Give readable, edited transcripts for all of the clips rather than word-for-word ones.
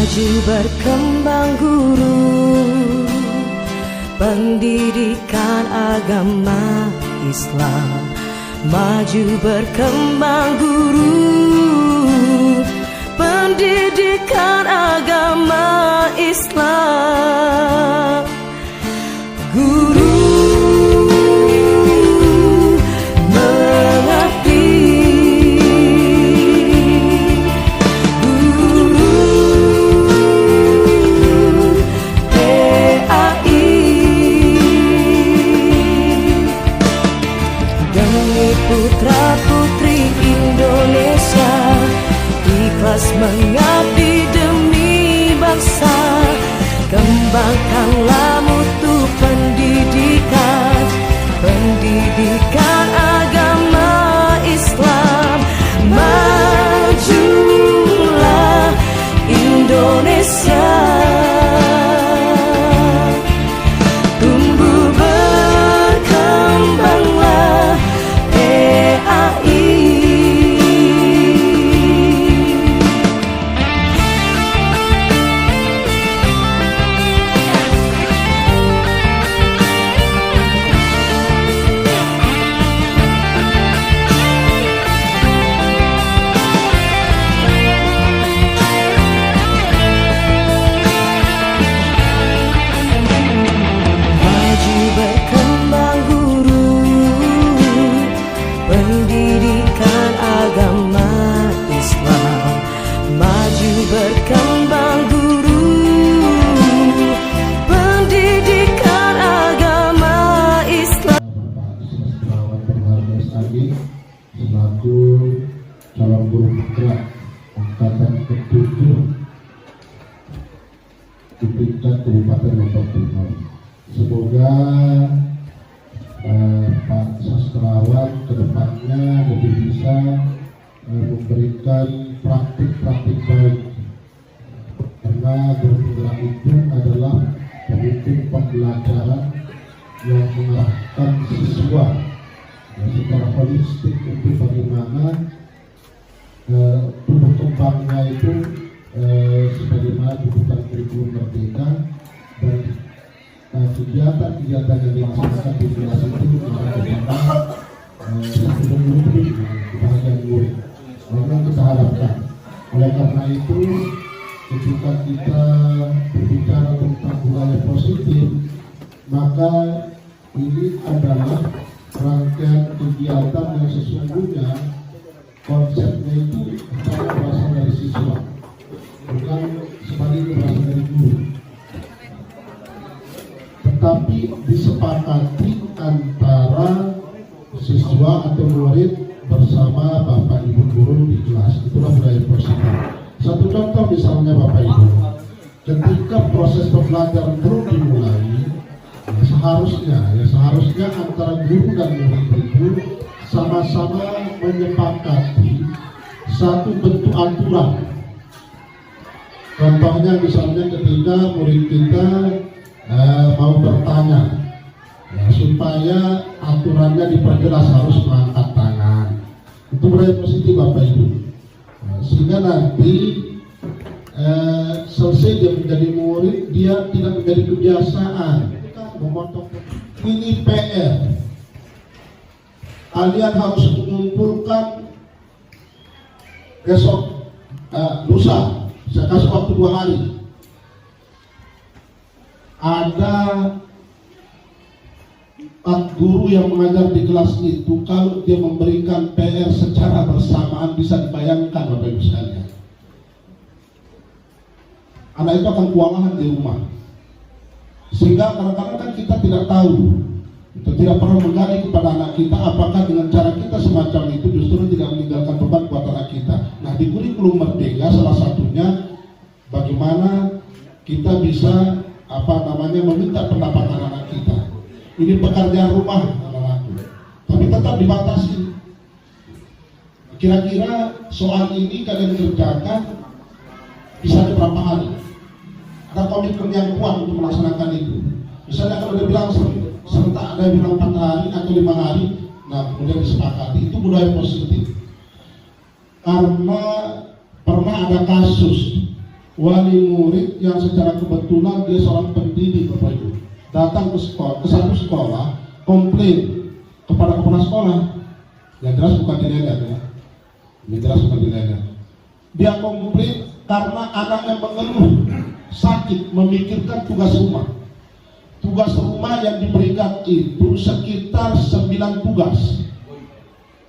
Maju berkembang guru, pendidikan agama Islam. Maju berkembang guru, pendidikan agama Islam. Guru putra-putri Indonesia, ikhlas mengabdi demi bangsa. Kembangkanlah mutu pendidikan, pendidikan agama Islam. Majulah Indonesia, tumbuh berkembanglah PAI. Maju berkembang guru, pendidikan agama Islam. Maju berkembang guru, pendidikan agama Islam. Bapak Berharga SAG selaku calon guru putra angkatan ke-7 di tingkat Kabupaten Lombok Timur. Semoga Pak Sastrawan kedepannya lebih bisa memberikan praktik-praktik baik, karena guru penggerak itu adalah pemimpin pembelajaran yang mengarahkan siswa secara holistik untuk bagaimana tumbuh kembangnya itu sebagaimana kebutuhan kurikulum merdeka, dan kegiatan-kegiatan yang dilaksanakan di kelas itu bagaimana menjadi kebahagiaan murid. Memang kita harapkan. Oleh karena itu, ketika kita berbicara tentang budaya positif, maka ini adalah rangkaian kegiatan yang sesungguhnya konsepnya itu secara berasal dari siswa, bukan sebaliknya berasal dari guru, tetapi disepakati antara siswa atau murid bersama Bapak Ibu guru di kelas. Itulah budaya positif. Satu contoh misalnya Bapak Ibu, ketika proses pembelajaran belum dimulai, seharusnya antara guru dan murid itu sama-sama menyepakati satu bentuk aturan. Contohnya misalnya ketika murid kita mau bertanya, supaya aturannya diperjelas harus mengangkat tangan. Itu budaya positif Bapak Ibu. Sehingga nanti selesai dia menjadi murid, dia tidak menjadi kebiasaan memotong. Ini PR. Kalian harus mengumpulkan besok, lusa. Saya kasih waktu 2 hari. Ada 4 guru yang mengajar di kelas itu, kalau dia memberikan PR secara bersamaan, bisa dibayangkan Bapak Ibu sekalian, anak itu akan kewalahan di rumah. Sehingga kadang-kadang kan kita tidak tahu, kita tidak pernah menggali kepada anak kita apakah dengan cara kita semacam itu justru tidak meninggalkan beban buat anak kita. Nah, di kurikulum merdeka salah satunya bagaimana kita bisa meminta pendapat anak-anak kita. Ini pekerjaan rumah anak-anakku, tapi tetap dibatasi. Kira-kira soal ini kalian kerjakan bisa berapa hari? Ada komitmen yang kuat untuk melaksanakan itu. Misalnya kalau dia bilang serentak, ada yang bilang 4 hari atau 5 hari, nah kemudian disepakati. Itu budaya positif. Karena pernah ada kasus wali murid yang secara kebetulan dia seorang pendidik Bapak Ibu datang ke sekolah, ke satu sekolah, komplain kepada kepala sekolah. Yang jelas bukan dilelet ya, yang jelas bukan dilelet. Dia komplain karena anaknya mengeluh sakit, memikirkan tugas rumah. Tugas rumah yang diberikan itu sekitar 9 tugas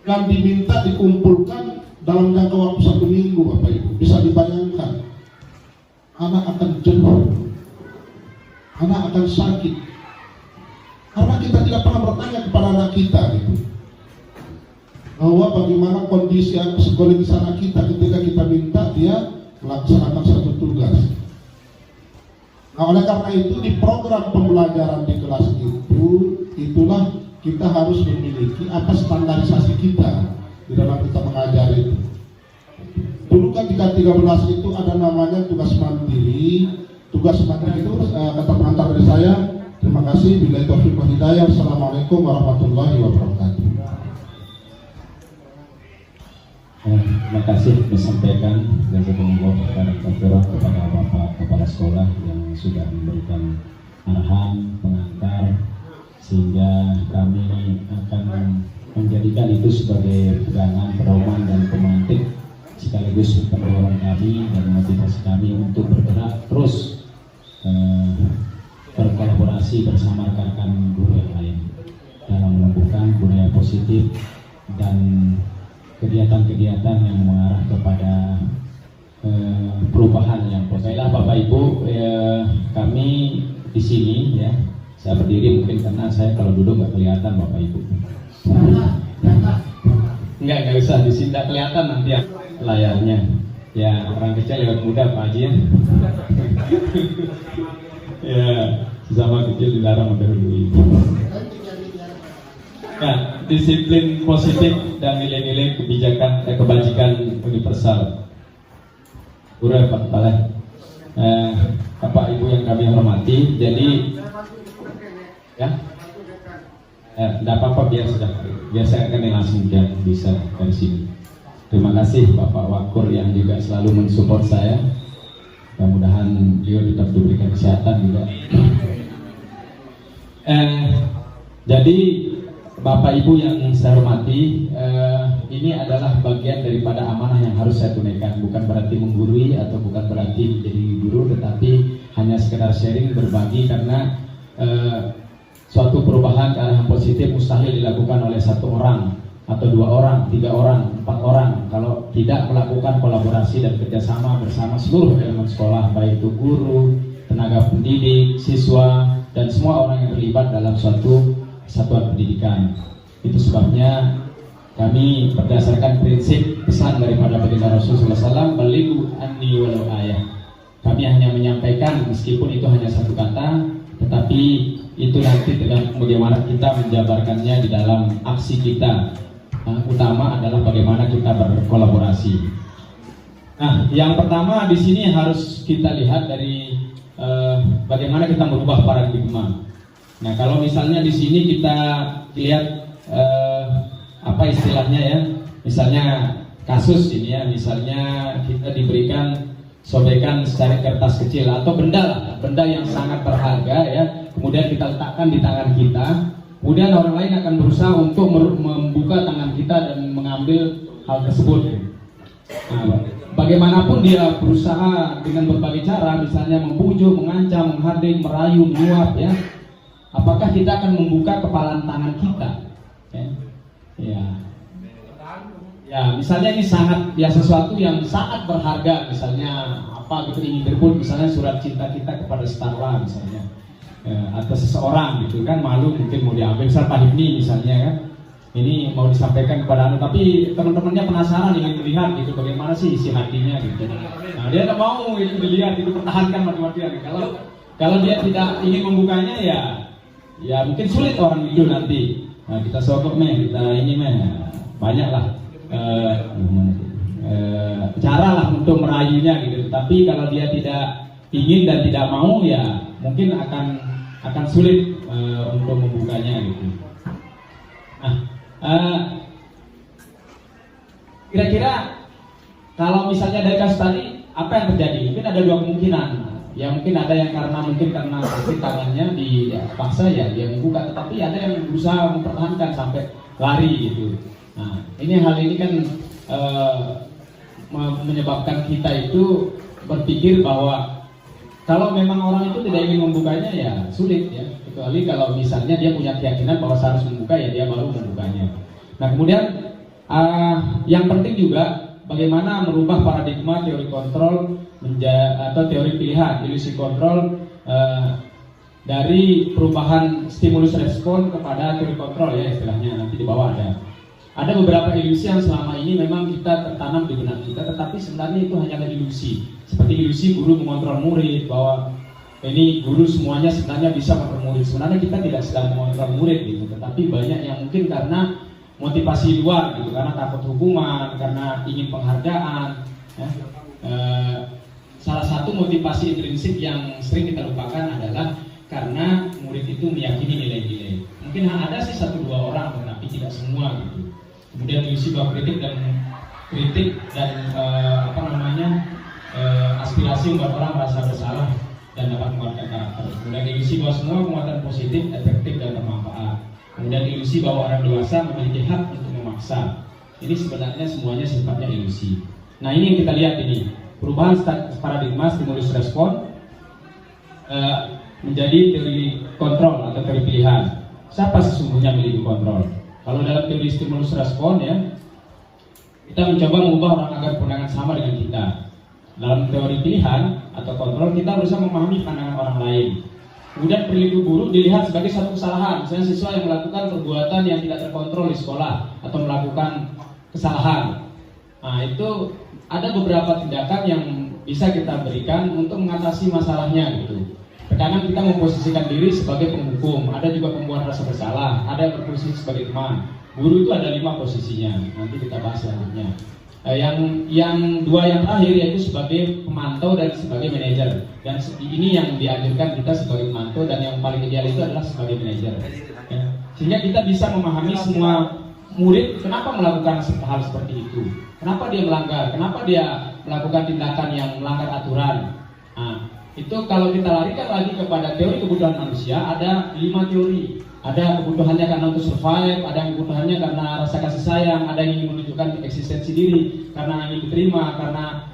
yang diminta dikumpulkan dalam jangka waktu 1 minggu Bapak Ibu. Bisa dibayangkan, anak akan jenuh, anak akan sakit, karena kita tidak pernah bertanya kepada anak kita gitu, bahwa bagaimana kondisi psikologis anak kita ketika kita minta dia melaksanakan satu tugas. Nah, oleh karena itu di program pembelajaran di kelas itu, itulah kita harus memiliki apa standarisasi kita di dalam kita mengajar itu. Dulu kan di K13 itu ada namanya tugas mandiri. Tugas mandiri itu kata pengantar dari saya. Terima kasih. Billahi taufiq wal hidayah. Assalamualaikum warahmatullahi wabarakatuh. Terima kasih disampaikan jazakumullah khairan kepada Bapak Kepala Sekolah yang sudah memberikan arahan pengantar, sehingga kami akan menjadikan itu sebagai pegangan, pedoman dan pemantik sekaligus pendorong kami dan motivasi kami untuk bergerak terus berkolaborasi bersama rekan-rekan guru yang lain dalam menumbuhkan budaya positif dan kegiatan-kegiatan yang mengarah kepada perubahan yang positif. Baiklah Bapak Ibu, kami di sini ya, saya berdiri mungkin karena saya kalau duduk nggak kelihatan Bapak Ibu. Enggak usah di sini, nggak kelihatan nanti ya layarnya. Ya orang kecil lewat muda Pak Haji ya. Ya sesama kecil dilarang mendahului. Nah, disiplin positif dan nilai-nilai kebajikan universal. Guru Pak Kepala, Bapak Ibu yang kami hormati, jadi ya, tidak apa-apa biar saya akan langsung bisa dari sini. Terima kasih Bapak Wakur yang juga selalu mensupport saya. Mudah-mudahan beliau tetap diberikan kesehatan juga. Jadi Bapak Ibu yang saya hormati, ini adalah bagian daripada amanah yang harus saya tunaikan. Bukan berarti menggurui atau bukan berarti menjadi guru, tetapi hanya sekedar sharing, berbagi, karena suatu perubahan ke arah yang positif mustahil dilakukan oleh 1 orang atau 2 orang, 3 orang, 4 orang kalau tidak melakukan kolaborasi dan kerjasama bersama seluruh elemen sekolah, baik itu guru, tenaga pendidik, siswa, dan semua orang yang terlibat dalam suatu satuan pendidikan. Itu sebabnya kami berdasarkan prinsip pesan daripada baginda Rasulullah SAW, balighu anni walau ayah. Kami hanya menyampaikan meskipun itu hanya 1 kata, tetapi itu nanti tergantung bagaimana kita menjabarkannya di dalam aksi kita. Utama adalah bagaimana kita berkolaborasi. Nah, yang pertama di sini harus kita lihat dari bagaimana kita merubah paradigma. Nah, kalau misalnya di sini kita lihat apa istilahnya ya, misalnya kasus ini ya, misalnya kita diberikan sobekan secara kertas kecil atau benda yang sangat berharga ya, kemudian kita letakkan di tangan kita, kemudian orang lain akan berusaha untuk membuka tangan kita dan mengambil hal tersebut. Nah, bagaimanapun dia berusaha dengan berbagai cara, misalnya membujuk, mengancam, menghardik, merayu, menyuap ya, apakah kita akan membuka kepalan tangan kita? Ya, misalnya ini sangat ya sesuatu yang sangat berharga, misalnya apa gitu ingin direbut, misalnya surat cinta kita kepada Starla misalnya, atau seseorang gitu kan, malu mungkin mau diambil, misal Pak Hibni misalnya kan, ini mau disampaikan kepada tapi teman-temannya penasaran ingin melihat gitu bagaimana sih isi hatinya gitu. Nah, dia tidak mau itu dilihat, itu pertahankan mati-matian. Kalau dia tidak ingin membukanya ya mungkin sulit orang itu nanti. Nah, kita sokok kita ini banyaklah cara lah untuk merayunya gitu. Tapi kalau dia tidak ingin dan tidak mau ya mungkin akan sulit untuk membukanya gitu. Nah, kira-kira kalau misalnya dari kasus tadi apa yang terjadi? Mungkin ada dua kemungkinan. Ya mungkin ada yang karena sakit tangannya dipaksa ya dia membuka, tetapi ada yang berusaha mempertahankan sampai lari gitu. Nah, hal ini kan menyebabkan kita itu berpikir bahwa kalau memang orang itu tidak ingin membukanya ya sulit ya, kecuali kalau misalnya dia punya keyakinan bahwa harus membuka ya dia baru membukanya. Nah kemudian yang penting juga bagaimana merubah paradigma teori kontrol atau teori pilihan, ilusi kontrol dari perubahan stimulus respon kepada teori kontrol ya istilahnya, nanti di bawah ada. Ada beberapa ilusi yang selama ini memang kita tertanam di benak kita, tetapi sebenarnya itu hanyalah ilusi. Seperti ilusi guru mengontrol murid, bahwa ini guru semuanya sebenarnya bisa mengontrol murid. Sebenarnya kita tidak sedang mengontrol murid gitu, tetapi banyak yang mungkin karena motivasi luar gitu, karena takut hukuman, karena ingin penghargaan. Ya. Salah satu motivasi intrinsik yang sering kita lupakan adalah karena murid itu meyakini nilai-nilai. Mungkin ada sih 1-2 orang, tetapi tidak semua gitu. Kemudian ilusi bahwa kritik dan aspirasi membuat orang merasa bersalah dan dapat menguatkan karakter. Kemudian ilusi bahwa semua penguatan positif, efektif dan bermanfaat. Kemudian ilusi bahwa orang dewasa memiliki hak untuk memaksa. Ini sebenarnya semuanya sifatnya ilusi. Nah ini yang kita lihat ini, perubahan paradigma stimulus respon menjadi teori kontrol atau teori pilihan. Siapa sesungguhnya memiliki kontrol? Kalau dalam teori stimulus respon ya, kita mencoba mengubah orang agar pandangan sama dengan kita. Dalam teori pilihan atau kontrol, kita berusaha memahami pandangan orang lain. Kemudian perilaku guru dilihat sebagai satu kesalahan. Misalnya siswa yang melakukan perbuatan yang tidak terkontrol di sekolah atau melakukan kesalahan. Nah itu ada beberapa tindakan yang bisa kita berikan untuk mengatasi masalahnya gitu. Kadang kita memposisikan diri sebagai penghukum, ada juga pembuat rasa bersalah, ada yang berposisi sebagai teman. Guru itu ada 5 posisinya, nanti kita bahas selanjutnya. Yang 2 yang terakhir yaitu sebagai pemantau dan sebagai manajer. Dan ini yang dianjurkan kita sebagai pemantau, dan yang paling ideal itu adalah sebagai manajer. Ya. Sehingga kita bisa memahami semua murid kenapa melakukan hal seperti itu, kenapa dia melanggar, kenapa dia melakukan tindakan yang melanggar aturan. Nah, itu kalau kita larikan lagi kepada teori kebutuhan manusia, ada 5 teori. Ada kebutuhannya karena untuk survive, ada yang kebutuhannya karena rasa kasih sayang, ada yang ingin menunjukkan eksistensi diri, karena ingin diterima, karena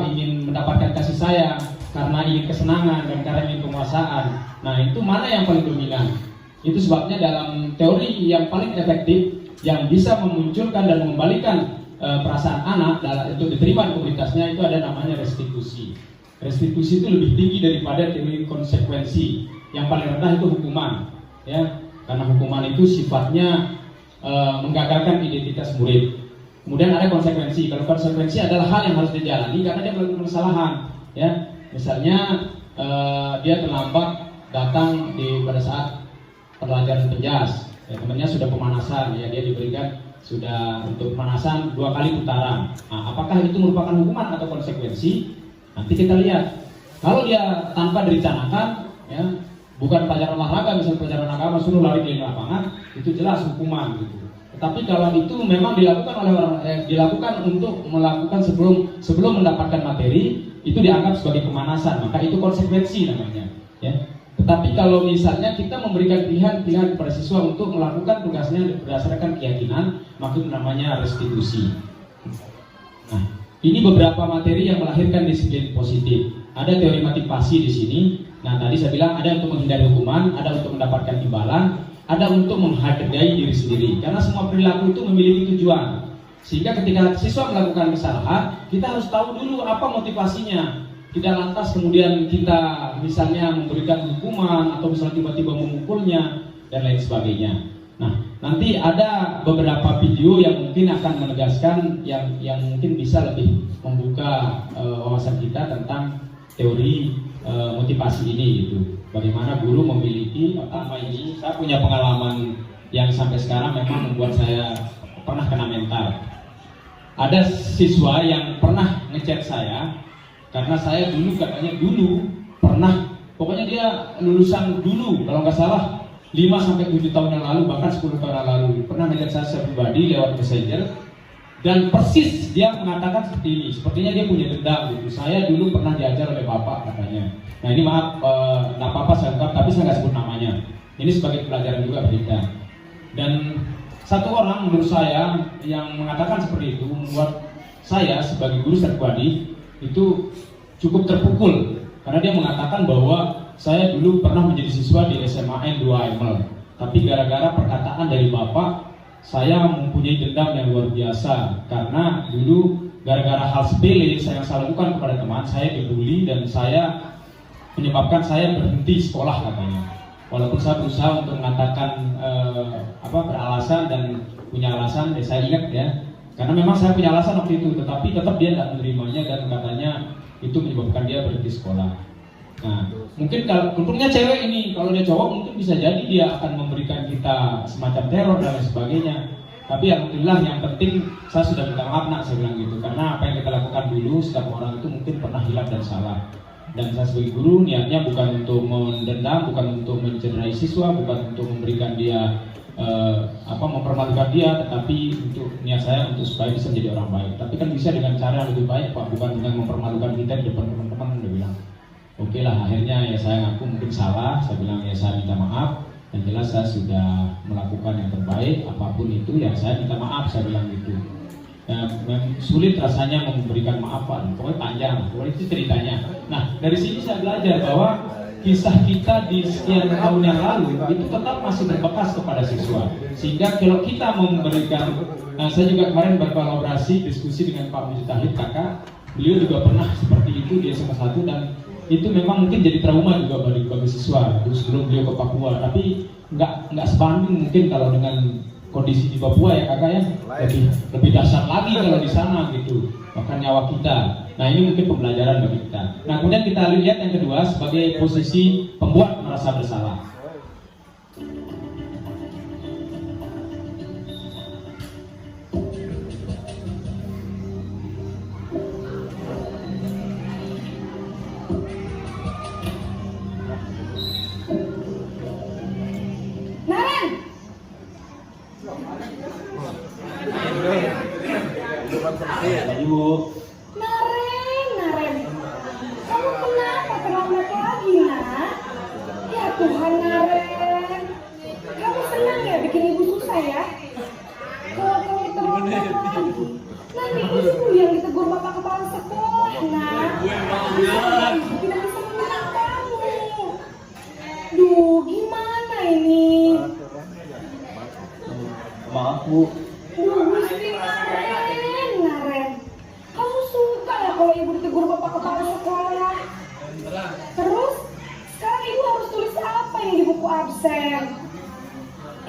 ingin mendapatkan kasih sayang, karena ingin kesenangan, dan karena ingin penguasaan. Nah itu mana yang paling dominan? Itu sebabnya dalam teori yang paling efektif, yang bisa memunculkan dan mengembalikan perasaan anak itu diterima di komunitasnya, itu ada namanya restitusi. Restitusi itu lebih tinggi daripada teori konsekuensi. Yang paling rendah itu hukuman, ya, karena hukuman itu sifatnya menggagalkan identitas murid. Kemudian ada konsekuensi. Kalau konsekuensi adalah hal yang harus dijalani karena dia melakukan kesalahan, ya. Misalnya dia terlambat datang pada saat pelajaran penjas, ya, temannya sudah pemanasan, ya, dia diberikan sudah untuk pemanasan 2 kali putaran. Nah, apakah itu merupakan hukuman atau konsekuensi? Nanti kita lihat. Kalau dia tanpa direncanakan, ya, bukan pelajaran olahraga, misalnya pelajaran agama suruh lari di lapangan, itu jelas hukuman gitu. Tetapi kalau itu memang dilakukan oleh dilakukan untuk melakukan sebelum mendapatkan materi, itu dianggap sebagai pemanasan, maka itu konsekuensi namanya, ya. Tetapi kalau misalnya kita memberikan pilihan kepada siswa untuk melakukan tugasnya berdasarkan keyakinan, maka itu namanya restitusi. Nah, ini beberapa materi yang melahirkan disiplin positif. Ada teori motivasi di sini. Nah, tadi saya bilang ada untuk menghindari hukuman, ada untuk mendapatkan imbalan, ada untuk menghargai diri sendiri. Karena semua perilaku itu memiliki tujuan. Sehingga ketika siswa melakukan kesalahan, kita harus tahu dulu apa motivasinya. Tidak lantas kemudian kita misalnya memberikan hukuman atau misalnya tiba-tiba memukulnya dan lain sebagainya. Nah, nanti ada beberapa video yang mungkin akan menegaskan yang mungkin bisa lebih membuka wawasan kita tentang teori motivasi ini gitu. Bagaimana guru memiliki ini. Saya punya pengalaman yang sampai sekarang memang membuat saya pernah kena mental. Ada siswa yang pernah ngechat saya karena saya dulu pernah, pokoknya dia lulusan dulu kalau nggak salah 5-7 tahun yang lalu, bahkan 10 tahun yang lalu, pernah ngechat saya pribadi lewat messenger Dan persis dia mengatakan seperti ini, sepertinya dia punya dendam gitu. Saya dulu pernah diajar oleh bapak katanya. Nah ini maaf, nggak apa-apa saya ungkap, tapi saya nggak sebut namanya. Ini sebagai pelajaran juga bagi kita. Dan satu orang menurut saya yang mengatakan seperti itu membuat saya sebagai guru Serkwadi itu cukup terpukul. Karena dia mengatakan bahwa saya dulu pernah menjadi siswa di SMA N 2 ML. Tapi gara-gara perkataan dari bapak, saya mempunyai dendam yang luar biasa karena dulu gara-gara hal sepele yang saya lakukan kepada teman saya dibully dan saya menyebabkan saya berhenti sekolah katanya. Walaupun saya berusaha untuk mengatakan beralasan dan punya alasan, saya ingat ya, karena memang saya punya alasan waktu itu, tetapi tetap dia tidak menerimanya dan katanya itu menyebabkan dia berhenti sekolah. Nah, mungkin kalau untungnya cewek ini, kalau dia cowok mungkin bisa jadi dia akan memberikan kita semacam teror dan lain sebagainya. Tapi alhamdulillah yang penting saya sudah minta maaf nak, saya bilang gitu. Karena apa yang kita lakukan dulu setiap orang itu mungkin pernah hilaf dan salah. Dan saya sebagai guru niatnya bukan untuk mendendam, bukan untuk mencederai siswa, bukan untuk memberikan dia mempermalukan dia, tetapi untuk niat saya untuk supaya bisa menjadi orang baik. Tapi kan bisa dengan cara yang lebih baik Pak, bukan dengan mempermalukan kita di depan teman-teman. Dia bilang. Oke lah, akhirnya ya saya ngaku mungkin salah, saya bilang ya saya minta maaf. Yang jelas saya sudah melakukan yang terbaik, apapun itu ya saya minta maaf, saya bilang gitu. Sulit rasanya memberikan maaf Pak, pokoknya panjang, pokoknya itu ceritanya. Nah dari sini saya belajar bahwa kisah kita di sekian tahun yang lalu itu tetap masih berbekas kepada siswa. Sehingga kalau kita memberikan, saya juga kemarin berkolaborasi diskusi dengan Pak Mujtahid kakak, beliau juga pernah seperti itu di SMA 1 dan itu memang mungkin jadi trauma juga bagi siswa sebelum beliau ke Papua, tapi nggak sebanding mungkin kalau dengan kondisi di Papua ya kakak ya, lebih dahsyat lagi kalau di sana gitu, bahkan nyawa kita. Nah ini mungkin pembelajaran bagi kita. Nah kemudian kita lihat yang kedua sebagai posisi pembuat merasa bersalah. Ibu. Naren, kamu kenapa terlambat lagi nak? Ya Tuhan Naren, kamu senang ya bikin ibu susah ya? Kalau kamu terlambat lagi, nanti ibu yang ditegur bapak kepala sekolah nak. Ibu tidak bisa menang kamu. Duh, gimana ini? Maaf Bu. Gusti Naren, kamu suka ya kalau ibu ditegur bapak kepala sekolah? Terus, sekarang ibu harus tulis apa yang di buku absen?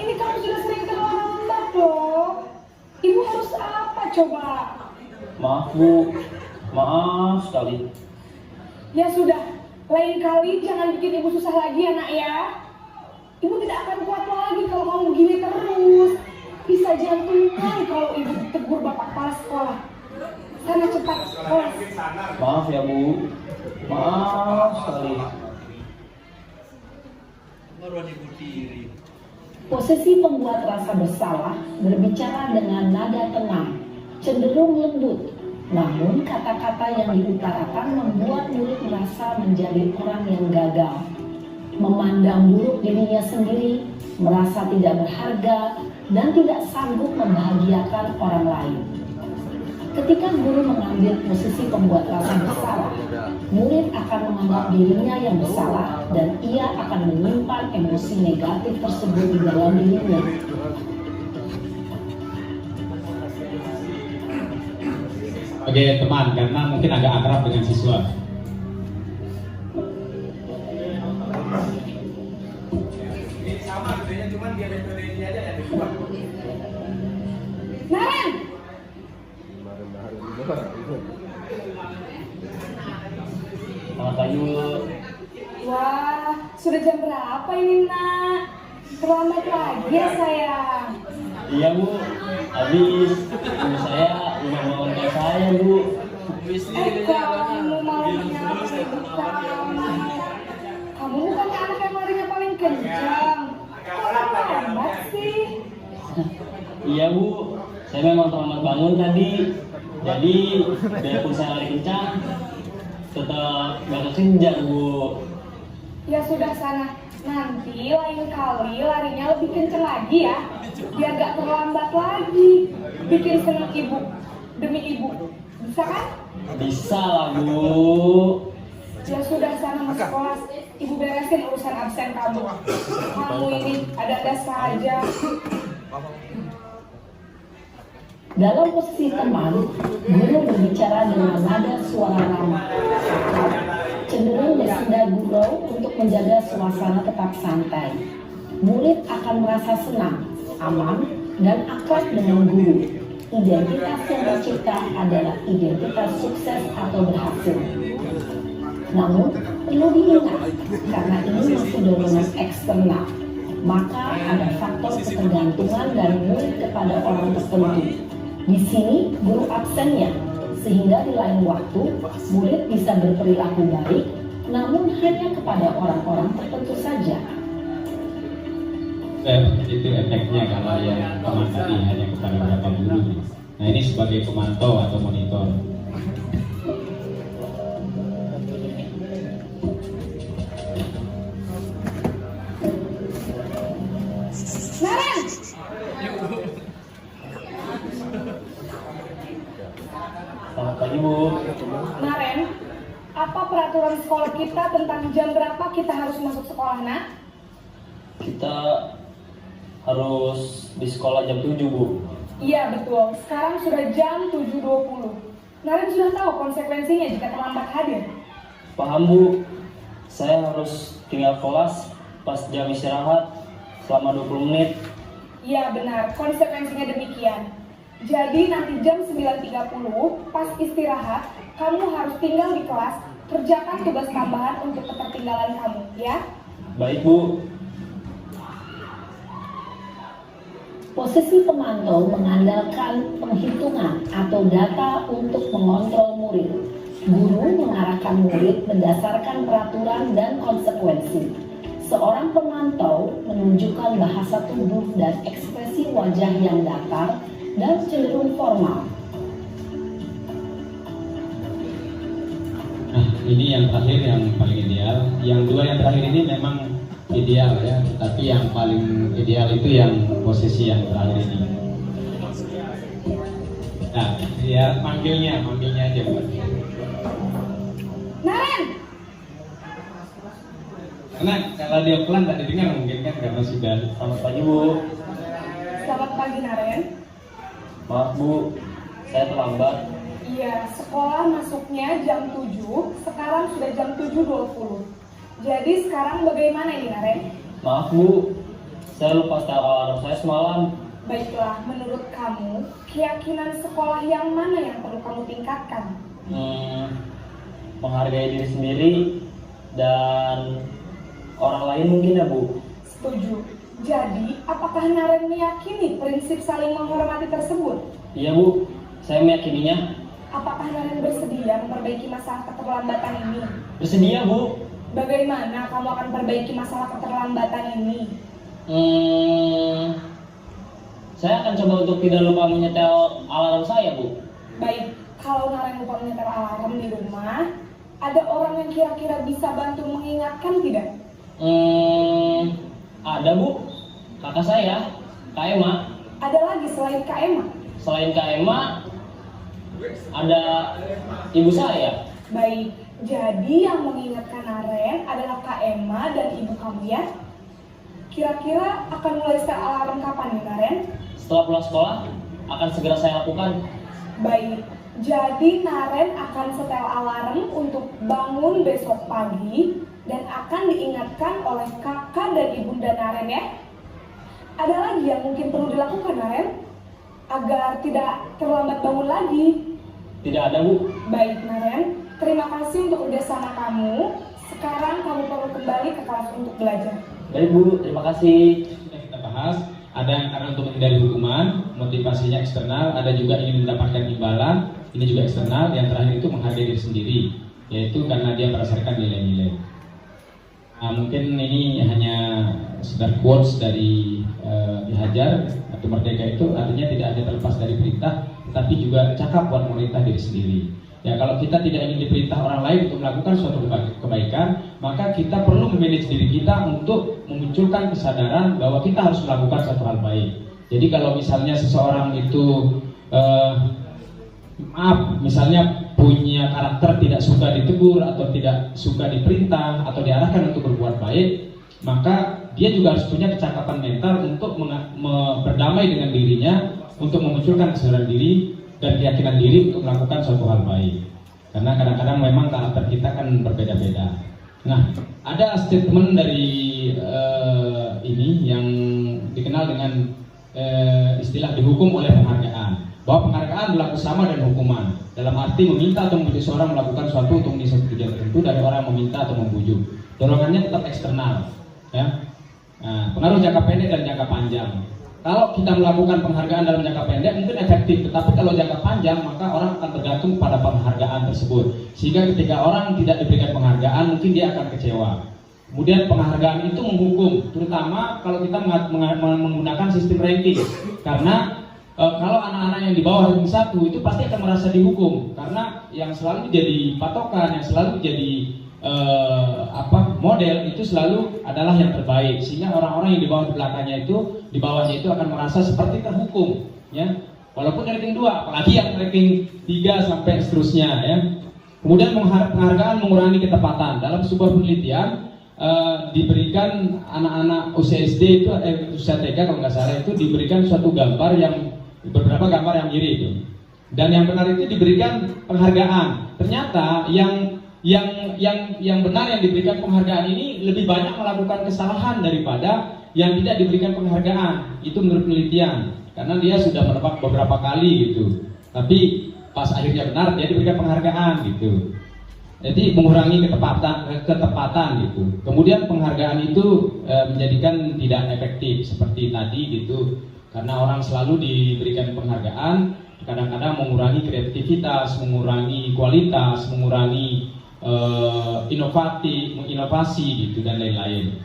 Ini kamu sudah sering terlambat dong. Ibu harus apa coba? Maaf Bu, maaf sekali. Ya sudah, lain kali jangan bikin ibu susah lagi ya nak ya. Ibu tidak akan kuat lagi kalau kamu begini terus. Bisa jantungan kalau ibu ditegur bapak kepala sekolah. Sana cepat kelas. Maaf ya Bu, maaf sekali. Posisi pembuat rasa bersalah berbicara dengan nada tenang, cenderung lembut. Namun kata-kata yang diutarakan membuat murid merasa menjadi orang yang gagal, memandang buruk dirinya sendiri, merasa tidak berharga, dan tidak sanggup membahagiakan orang lain. Ketika guru mengambil posisi pembuat rasa bersalah, murid akan menganggap dirinya yang bersalah dan ia akan menyimpan emosi negatif tersebut di dalam dirinya. Sebagai teman, karena mungkin agak akrab dengan siswa. Naren! Selamat pagi Bu. Wah, sudah jam berapa ini nak? Terlambat lagi ya sayang. Iya Bu, habis ibu saya ngomong kayak saya Bu. Kamu maunya paling pertama. Kamu bukan anak yang larinya paling kencang. Kok lambat sih? Iya Bu, Saya memang terlambat bangun tadi. Jadi biarpun saya lari kencang, tetap gak kekejar Bu. Ya sudah sana, nanti lain kali larinya lebih kenceng lagi ya, biar gak terlambat lagi. Bikin senang ibu, demi ibu, bisa kan? Bisa lah Bu. Ya sudah sana masuk kelas, ibu beresin urusan absen kamu. Kamu ini ada-ada saja. Dalam posisi teman, guru berbicara dengan nada suara ramah, cenderung bersenda gurau untuk menjaga suasana tetap santai. Murid akan merasa senang, aman, dan akrab dengan guru. Identitas yang tercipta adalah identitas sukses atau berhasil. Namun, perlu diingat, karena ini masih dorongan eksternal, maka ada faktor ketergantungan dari murid kepada orang tertentu. Di sini guru absennya, sehingga di lain waktu murid bisa berperilaku baik, namun hanya kepada orang-orang tertentu saja. Itu efeknya kalau yang teman tadi hanya kepada beberapa guru. Nah ini sebagai pemantau atau monitor. Naren! Selamat pagi Bu. Naren, apa peraturan sekolah kita tentang jam berapa kita harus masuk sekolah, nak? Kita harus di sekolah jam 7 Bu. Iya betul, sekarang sudah jam 7.20. Naren sudah tahu konsekuensinya jika terlambat hadir. Paham Bu. Saya harus tinggal kelas pas jam istirahat selama 20 menit. Iya benar, konsekuensinya demikian. Jadi nanti jam 9.30 pas istirahat, kamu harus tinggal di kelas, kerjakan tugas tambahan untuk ketertinggalan kamu, ya? Baik Bu. Posisi pemantau mengandalkan penghitungan atau data untuk mengontrol murid. Guru mengarahkan murid berdasarkan peraturan dan konsekuensi. Seorang pemantau menunjukkan bahasa tubuh dan ekspresi wajah yang datar dan cenderung formal. Nah ini yang terakhir yang paling ideal. Yang dua yang terakhir ini memang ideal ya, tapi yang paling ideal itu yang posisi yang terakhir ini. Nah ya manggilnya aja Pak. Naren! Karena kalau dia pelan tak didengar mungkin kan karena sudah. Selamat pagi Bu. Selamat pagi Naren. Maaf Bu, saya terlambat. Iya, sekolah masuknya jam 7, sekarang sudah jam 7.20. Jadi sekarang bagaimana ini Naren? Maaf Bu, saya lupa setel alarm saya semalam. Baiklah, menurut kamu, keyakinan sekolah yang mana yang perlu kamu tingkatkan? Menghargai diri sendiri dan orang lain mungkin ya Bu. Setuju. Jadi, apakah Naren meyakini prinsip saling menghormati tersebut? Iya Bu, saya meyakininya. Apakah Naren bersedia memperbaiki masalah keterlambatan ini? Bersedia Bu. Bagaimana kamu akan perbaiki masalah keterlambatan ini? Saya akan coba untuk tidak lupa menyetel alarm saya Bu. Baik, kalau Naren lupa menyetel alarm di rumah, ada orang yang kira-kira bisa bantu mengingatkan tidak? Ada Bu, kakak saya, Kak Emma. Ada lagi selain Kak Emma? Selain Kak Emma, ada ibu saya. Baik, jadi yang mengingatkan Naren adalah Kak Emma dan ibu kamu ya? Kira-kira akan mulai setel alarm kapan nih Naren? Setelah pulang sekolah, akan segera saya lakukan. Baik, jadi Naren akan setel alarm untuk bangun besok pagi dan akan diingatkan oleh kakak dan ibunda Naren ya. Ada lagi yang mungkin perlu dilakukan Naren agar tidak terlambat bangun lagi? Tidak ada Bu. Baik Naren, terima kasih untuk kerjasama kamu. Sekarang kamu perlu kembali ke kelas untuk belajar. Baik Bu, terima kasih. Sudah kita bahas, ada yang karena untuk menghindari hukuman, motivasinya eksternal, ada juga ingin mendapatkan imbalan, ini juga eksternal. Yang terakhir itu menghargai diri sendiri, yaitu karena dia berdasarkan nilai-nilai. Nah, mungkin ini hanya sekedar quotes dari dihajar atau merdeka itu artinya tidak hanya terlepas dari perintah, tetapi juga cakap buat memerintah diri sendiri. Ya, kalau kita tidak ingin diperintah orang lain untuk melakukan suatu kebaikan, maka kita perlu memanage diri kita untuk memunculkan kesadaran bahwa kita harus melakukan suatu hal baik. Jadi kalau misalnya seseorang itu misalnya punya karakter tidak suka ditegur atau tidak suka diperintah atau diarahkan untuk berbuat baik, maka dia juga harus punya kecakapan mental untuk berdamai dengan dirinya, untuk memunculkan kesadaran diri dan keyakinan diri untuk melakukan suatu hal baik. Karena kadang-kadang memang karakter kita kan berbeda-beda. Nah, ada statement dari ini yang dikenal dengan istilah dihukum oleh penghargaan, bahwa penghargaan berlaku sama dengan hukuman, dalam arti meminta atau membujuk seorang melakukan suatu untuk memenuhi suatu tujuan tertentu dari orang yang meminta atau membujuk. Dorongannya tetap eksternal, ya. Nah, pengaruh jangka pendek dan jangka panjang. Kalau kita melakukan penghargaan dalam jangka pendek mungkin efektif, tetapi kalau jangka panjang maka orang akan tergantung pada penghargaan tersebut. Sehingga ketika orang tidak diberikan penghargaan mungkin dia akan kecewa. Kemudian penghargaan itu menghukum, terutama kalau kita menggunakan sistem ranking. Karena kalau anak-anak yang di bawah ranking 1 itu pasti akan merasa dihukum, karena yang selalu jadi patokan, yang selalu jadi model itu selalu adalah yang terbaik, sehingga orang-orang yang di bawah di bawahnya itu akan merasa seperti terhukum, ya. Walaupun ranking 2, apalagi yang ranking 3 sampai seterusnya, ya. Kemudian penghargaan mengurangi ketepatan. Dalam sebuah penelitian diberikan anak-anak usia SD itu usia TK kalau nggak salah itu diberikan suatu gambar yang beberapa gambar yang mirip, dan yang benar itu diberikan penghargaan. Ternyata yang benar yang diberikan penghargaan ini lebih banyak melakukan kesalahan daripada yang tidak diberikan penghargaan. Itu menurut penelitian, karena dia sudah menebak beberapa kali gitu, tapi pas akhirnya benar dia diberikan penghargaan gitu. Jadi mengurangi ketepatan gitu. Kemudian penghargaan itu menjadikan tidak efektif seperti tadi gitu, karena orang selalu diberikan penghargaan kadang-kadang mengurangi kreativitas, mengurangi kualitas, mengurangi inovasi gitu dan lain-lain.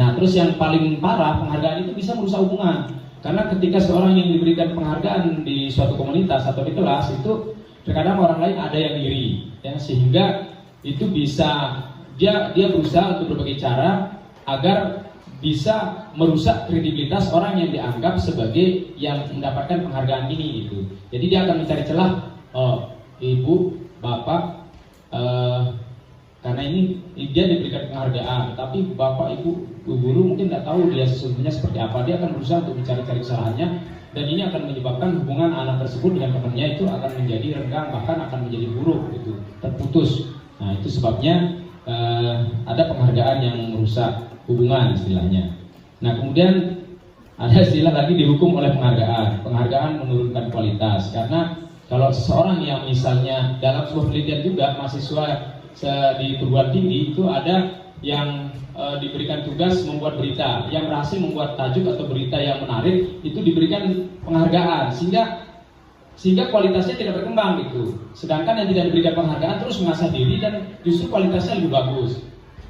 Nah, terus yang paling parah, penghargaan itu bisa merusak hubungan. Karena ketika seorang yang diberikan penghargaan di suatu komunitas atau di kelas itu terkadang orang lain ada yang iri, ya, sehingga itu bisa dia berusaha untuk berbagai cara agar bisa merusak kredibilitas orang yang dianggap sebagai yang mendapatkan penghargaan ini gitu. Jadi dia akan mencari celah, ibu, bapak, karena ini dia diberikan penghargaan, tapi bapak, ibu, guru mungkin tidak tahu dia sesungguhnya seperti apa. Dia akan berusaha untuk mencari-cari kesalahannya, dan ini akan menyebabkan hubungan anak tersebut dengan temannya itu akan menjadi renggang, bahkan akan menjadi buruk gitu, terputus. Nah, itu sebabnya ada penghargaan yang merusak hubungan istilahnya. Nah, kemudian ada istilah lagi dihukum oleh penghargaan. Penghargaan menurunkan kualitas, karena kalau seseorang yang misalnya dalam sebuah penelitian juga mahasiswa di perguruan tinggi itu ada yang diberikan tugas membuat berita, yang berhasil membuat tajuk atau berita yang menarik itu diberikan penghargaan sehingga kualitasnya tidak berkembang gitu. Sedangkan yang tidak diberikan penghargaan terus mengasah diri dan justru kualitasnya lebih bagus.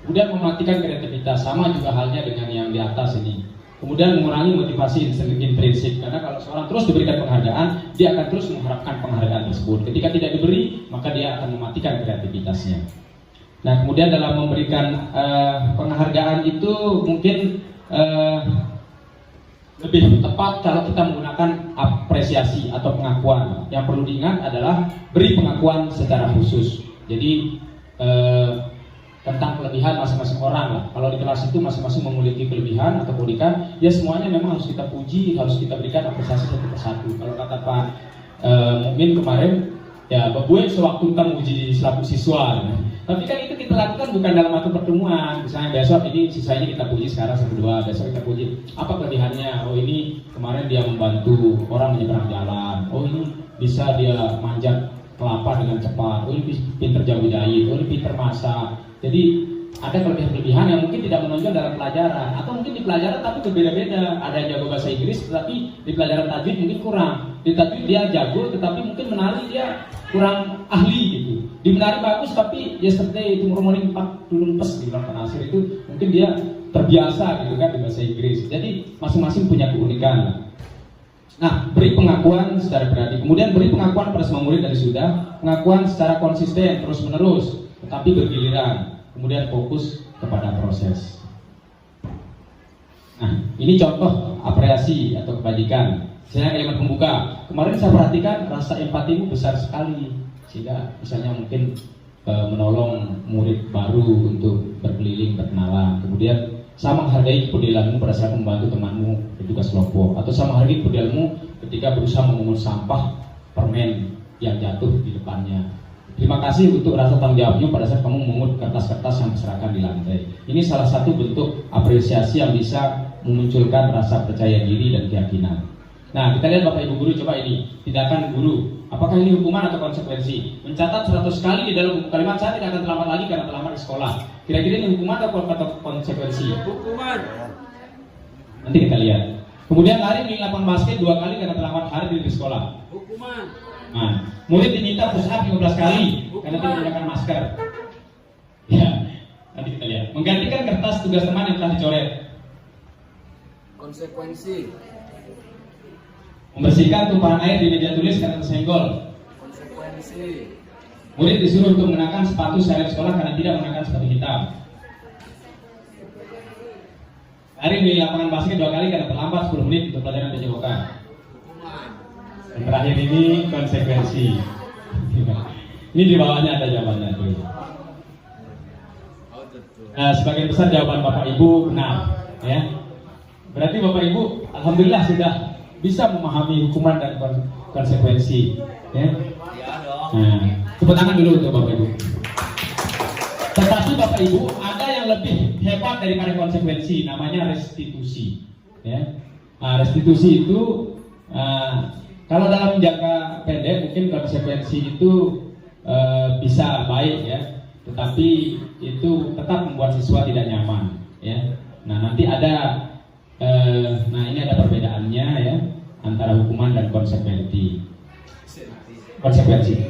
Kemudian mematikan kreativitas, sama juga halnya dengan yang di atas ini. Kemudian mengurangi motivasi intrinsik, karena kalau seorang terus diberikan penghargaan, dia akan terus mengharapkan penghargaan tersebut. Ketika tidak diberi, maka dia akan mematikan kreativitasnya. Nah, kemudian dalam memberikan penghargaan itu mungkin lebih tepat kalau kita menggunakan apresiasi atau pengakuan. Yang perlu diingat adalah beri pengakuan secara khusus. Jadi tentang kelebihan masing-masing orang lah. Kalau di kelas itu masing-masing memiliki kelebihan atau keunikan, ya semuanya memang harus kita puji, harus kita berikan apresiasi satu persatu. Kalau kata Pak Mukmin kemarin, ya gue sewaktu kita menguji selaku siswa. Tapi kan itu kita lakukan bukan dalam waktu pertemuan. Misalnya besok ini siswanya kita puji sekarang 1-2, besok kita puji apa kelebihannya. Oh, ini kemarin dia membantu orang menyeberang jalan. Oh, ini bisa dia manjat kelapa dengan cepat. Oh, ini pinter jauh jahit. Oh, ini pinter masak. Jadi ada kelebihan-kelebihan yang mungkin tidak menonjol dalam pelajaran, atau mungkin di pelajaran tapi berbeda-beda. Ada yang jago bahasa Inggris tetapi di pelajaran tajwid mungkin kurang. Di tajwid dia jago tetapi mungkin menari dia kurang ahli gitu. Di menari bagus tapi yesterday tomorrow morning 4 dulu pes di Penasir itu mungkin dia biasa gitu kan di bahasa Inggris. Jadi masing-masing punya keunikan. Nah, beri pengakuan secara berani. Kemudian beri pengakuan pada semua murid dari sudah. Pengakuan secara konsisten, terus-menerus, tetapi bergiliran. Kemudian fokus kepada proses. Nah, ini contoh apresiasi atau kebajikan. Misalnya kalimat pembuka. Kemarin saya perhatikan rasa empatimu besar sekali. Sehingga misalnya mungkin menolong murid baru untuk berkeliling, berkenalan. Kemudian sama menghargai kepedulianmu pada saat membantu temanmu bertugas kelompok, atau sama menghargai kepedulianmu ketika berusaha memungut sampah permen yang jatuh di depannya. Terima kasih untuk rasa tanggung jawabnya pada saat kamu memungut kertas-kertas yang berserakan di lantai. Ini salah satu bentuk apresiasi yang bisa memunculkan rasa percaya diri dan keyakinan. Nah, kita lihat Bapak Ibu guru, coba ini tindakan guru. Apakah ini hukuman atau konsekuensi? Mencatat 100 kali di dalam buku kalimat, saya tidak akan terlambat lagi karena terlambat di sekolah. Kira-kira ini hukuman atau konsekuensi? Hukuman. Nanti kita lihat. Kemudian lari di lapangan basket 2 kali karena terlambat hari di sekolah. Hukuman. Nah, murid diminta push up 15 kali karena tidak menggunakan masker. Ya, nanti kita lihat. Menggantikan kertas tugas teman yang telah dicoret. Konsekuensi. Membersihkan tumpahan air di meja tulis karena tersenggol. Konsekuensi. Murid disuruh untuk mengenakan sepatu sehari sekolah karena tidak mengenakan sepatu hitam. Lari di lapangan basket 2 kali karena terlambat 10 menit untuk pelajaran penjebokan. Dan terakhir ini konsekuensi. Ini di bawahnya ada jawabannya tuh. Sebagian besar jawaban Bapak Ibu benar, ya. Berarti Bapak Ibu, alhamdulillah sudah bisa memahami hukuman dan konsekuensi, ya. Nah, tepuk tangan dulu untuk Bapak Ibu. Tetapi Bapak Ibu, ada yang lebih hebat daripada konsekuensi, namanya restitusi, ya. Nah, restitusi itu kalau dalam jangka pendek mungkin konsekuensi itu bisa baik, ya, tetapi itu tetap membuat siswa tidak nyaman, ya. Nah, nanti ada ini ada perbedaannya, ya, antara hukuman dan konsekuensi.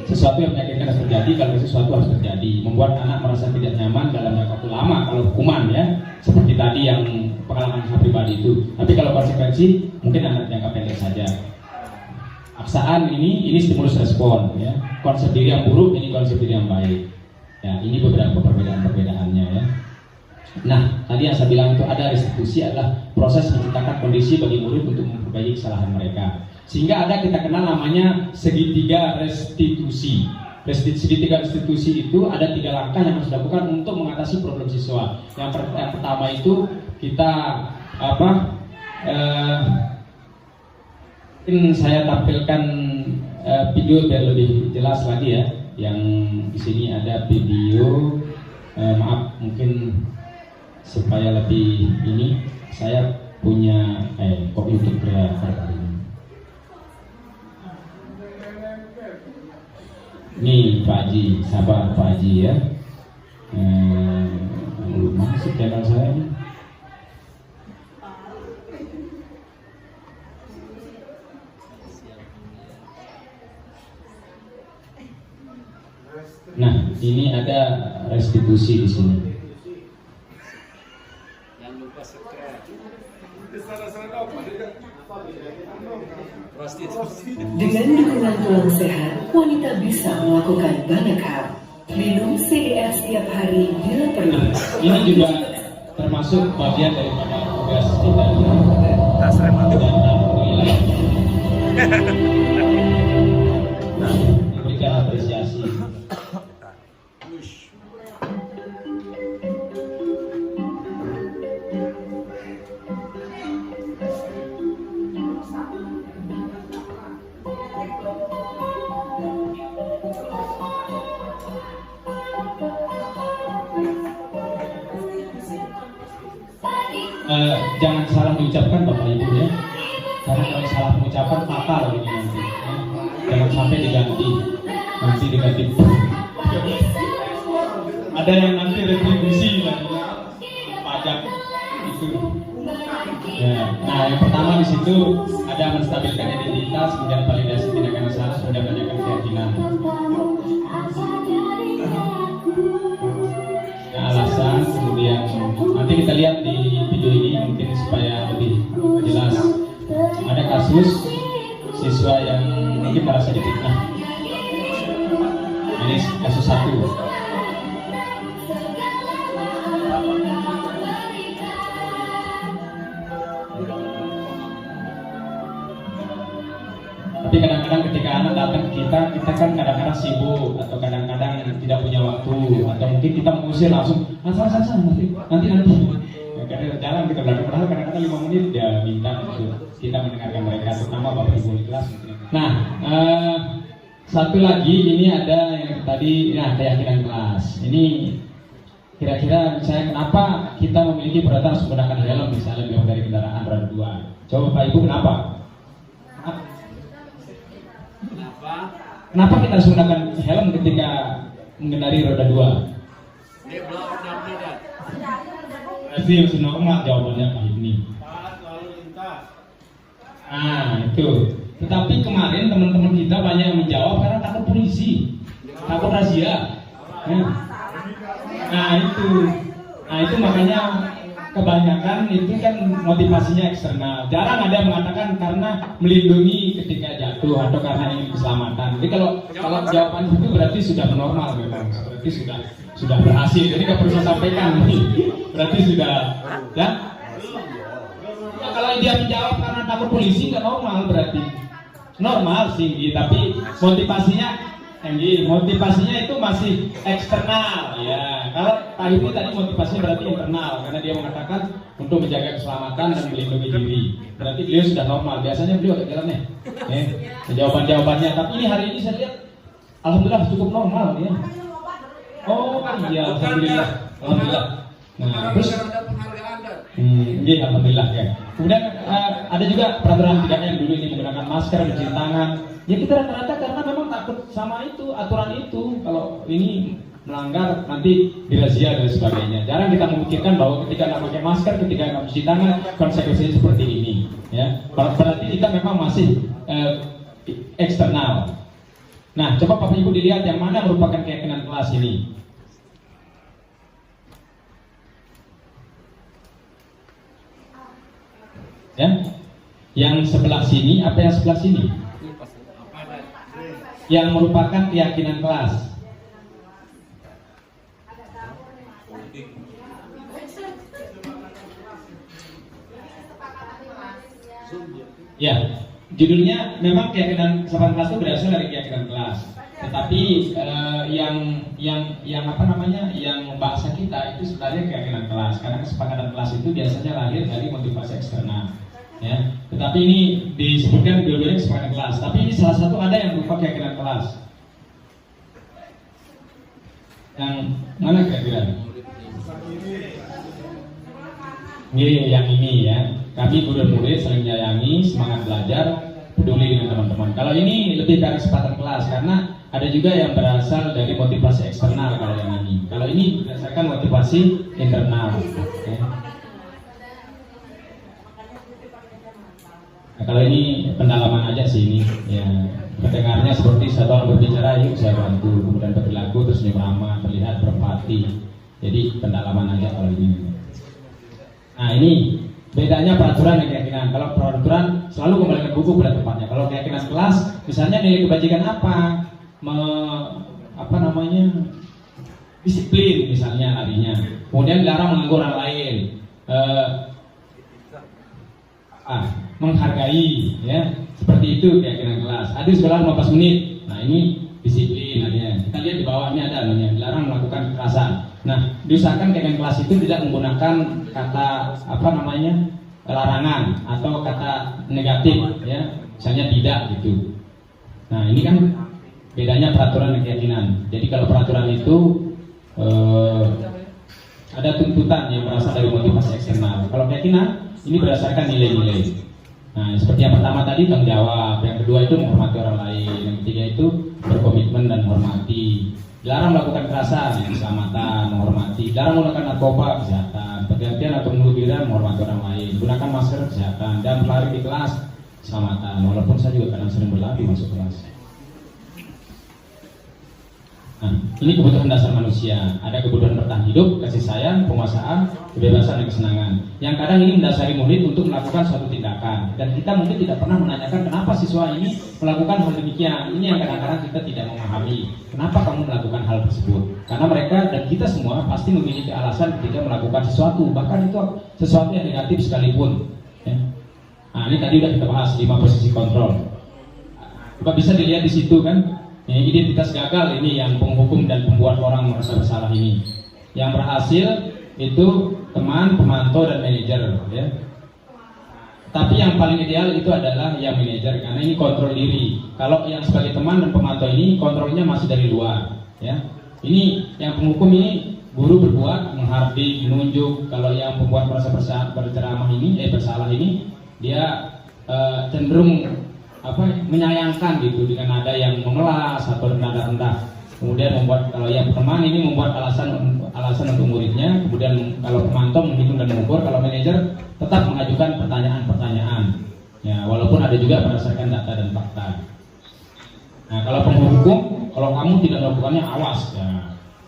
Sesuatu yang menyakitkan harus terjadi, kalau sesuatu harus terjadi, membuat anak merasa tidak nyaman dalam jangka waktu lama. Kalau hukuman, ya, seperti tadi yang pengalaman saya pribadi itu. Tapi kalau konsekuensi mungkin anak jangka pendek saja. Paksaan ini stimulus respon, ya. Konsep diri yang buruk, ini konsep diri yang baik. Ya, ini beberapa perbedaan-perbedaannya, ya. Nah, tadi yang saya bilang itu ada restitusi adalah proses menciptakan kondisi bagi murid untuk memperbaiki kesalahan mereka. Sehingga ada kita kenal namanya segitiga restitusi. Segitiga restitusi itu ada 3 langkah yang harus dilakukan untuk mengatasi problem siswa. Yang pertama itu kita mungkin saya tampilkan video biar lebih jelas lagi, ya. Yang di sini ada video, maaf mungkin supaya lebih ini saya punya kok YouTube Creator kali ini. Nih Pak Haji, sabar Pak Haji, ya. Belum masuk channel saya ini. Nah, ini ada restitusi di sini. Dengan dukungan tulang sehat, wanita bisa melakukan banyak hal. Minum CDR setiap hari bila perlu. Ini juga termasuk bagian daripada tugas kita. Memberikan apresiasi. Jangan salah mengucapkan Bapak Ibu, ya, karena kalau salah pengucapan fatal ini nanti, ya. Jangan sampai diganti, nanti diganti. Ada yang nanti retribusi lagi, pajak itu. Ya. Nah, yang pertama di situ ada menstabilkan identitas, kemudian validasi tindakan salah, kemudian menanyakan keyakinan. Nah, alasan, kemudian yang nanti kita lihat di video ini mungkin supaya lebih jelas. Ada kasus siswa yang mungkin merasa difitnah. Ini kasus satu. Tapi kadang-kadang ketika anak datang ke kita kan kadang-kadang sibuk atau kadang-kadang tidak punya waktu atau mungkin kita mengusir langsung, nanti. Kadang jalan kita belakang padahal kadang-kadang 5 menit dia minta untuk kita mendengarkan mereka, terutama bapak ibu di kelas. Nah, satu lagi ini ada yang tadi, keyakinan kelas. Ini kira-kira misalnya kenapa kita memiliki peraturan harus menggunakan helm misalnya di dari kendaraan roda 2. Coba Bapak Ibu kenapa? Kenapa kita harus menggunakan helm ketika mengendari roda 2? Pasti masih normal jawabannya Pak ini. Itu. Tetapi kemarin teman-teman kita banyak yang menjawab karena takut polisi, takut razia. Nah itu makanya kebanyakan itu kan motivasinya eksternal. Jarang ada yang mengatakan karena melindungi ketika jatuh atau karena ingin keselamatan. Jadi kalau jawaban itu berarti sudah normal memang, berarti sudah berhasil. Jadi nggak perlu saya sampaikan nih, berarti sudah ya. Kalau dia menjawab karena takut polisi nggak normal berarti. Normal sih, tapi motivasinya itu masih eksternal ya. Kalau Pak Ibu tadi motivasinya berarti internal karena dia mengatakan untuk menjaga keselamatan dan melindungi diri. Berarti beliau sudah normal. Biasanya beliau agak jalan jawaban-jawabannya. Tapi ini hari ini saya lihat alhamdulillah cukup normal ya. Oh iya, alhamdulillah. Nah, terus alhamdulillah ya. Kemudian ada juga peraturan 3M dulu ini menggunakan masker, mencuci tangan. Ya kita rata-rata karena memang takut sama itu aturan itu. Kalau ini melanggar nanti dirazia dan sebagainya. Jarang kita memikirkan bahwa ketika nggak pakai masker, ketika nggak mencuci tangan, konsekuensinya seperti ini. Ya, berarti kita memang masih eksternal. Nah, coba Bapak Ibu dilihat yang mana merupakan keyakinan kelas ini. Ya, yang sebelah sini apa yang sebelah sini? Yang merupakan keyakinan kelas. Ya, judulnya memang keyakinan kesepakatan kelas itu berasal dari keyakinan kelas. Tetapi yang apa namanya, yang bahasa kita itu sebenarnya keyakinan kelas. Karena kesepakatan kelas itu biasanya lahir dari motivasi eksternal. Ya, tetapi ini disebutkan dua-duanya kesepakatan kelas. Tapi ini salah satu ada yang berupa keyakinan kelas. Yang mana kira-kira? Ini yang ini ya. Kami guru dan murid saling menyayangi, semangat belajar, peduli dengan teman-teman. Kalau ini lebih dari kesepakatan kelas karena ada juga yang berasal dari motivasi eksternal kalau yang ini. Kalau ini berdasarkan motivasi internal. Ya. Nah, kalau ini pendalaman aja sih ini, ya pendengarnya seperti satu orang berbicara, yuk saya bantu, kemudian berlaku terus ramah, terlihat berempati. Jadi pendalaman aja kalau ini. Nah ini bedanya peraturan dan keyakinan. Kalau peraturan selalu kembalikan buku pada tempatnya. Kalau keyakinan kelas, misalnya nilai kebajikan disiplin misalnya harinya. Kemudian dilarang mengganggu orang lain. Menghargai ya, seperti itu keyakinan kelas. Hadir sekolah 15 menit. Nah ini disiplin artinya. Kita lihat di bawah ini ada namanya dilarang melakukan kekerasan. Nah diusahakan keyakinan kelas itu tidak menggunakan kata larangan atau kata negatif ya, misalnya tidak gitu. Nah ini kan bedanya peraturan dan keyakinan. Jadi kalau peraturan itu ada tuntutan yang berasal dari motivasi eksternal. Kalau keyakinan ini berdasarkan nilai-nilai. Nah, seperti yang pertama tadi tanggung jawab, yang kedua itu menghormati orang lain, yang ketiga itu berkomitmen dan menghormati. Dilarang melakukan kekerasan, keselamatan, menghormati. Dilarang menggunakan narkoba, kesehatan. Pergantian atau menghubungkan, menghormati orang lain. Gunakan masker, kesehatan. Dan berlari di kelas, keselamatan. Walaupun saya juga kadang sering berlari masuk kelas. Nah, ini kebutuhan dasar manusia. Ada kebutuhan bertahan hidup, kasih sayang, penguasaan, kebebasan, dan kesenangan. Yang kadang ini mendasari murid untuk melakukan suatu tindakan. Dan kita mungkin tidak pernah menanyakan kenapa siswa ini melakukan hal demikian. Ini yang kadang-kadang kita tidak memahami. Kenapa kamu melakukan hal tersebut? Karena mereka dan kita semua pasti memiliki alasan ketika melakukan sesuatu. Bahkan itu sesuatu yang negatif sekalipun. Ya. Nah, ini tadi udah kita bahas 5 posisi kontrol. Coba bisa dilihat di situ kan. Ini identitas gagal ini yang penghukum dan pembuat orang merasa bersalah ini. Yang berhasil itu teman, pemantau, dan manajer, ya. Tapi yang paling ideal itu adalah yang manajer karena ini kontrol diri. Kalau yang sebagai teman dan pemantau ini kontrolnya masih dari luar, ya. Ini yang penghukum ini guru berbuat, menghardik, menunjuk. Kalau yang pembuat merasa berceramah ini, bersalah ini, dia cenderung menyayangkan gitu dengan nada yang memelas atau nada rendah. Kemudian membuat, kalau yang teman ini membuat alasan untuk muridnya. Kemudian kalau pemantau menghitung dan mengukur. Kalau manajer tetap mengajukan pertanyaan-pertanyaan. Ya, walaupun ada juga berdasarkan data dan fakta. Nah, kalau penghukum, kalau kamu tidak melakukannya, awas, ya,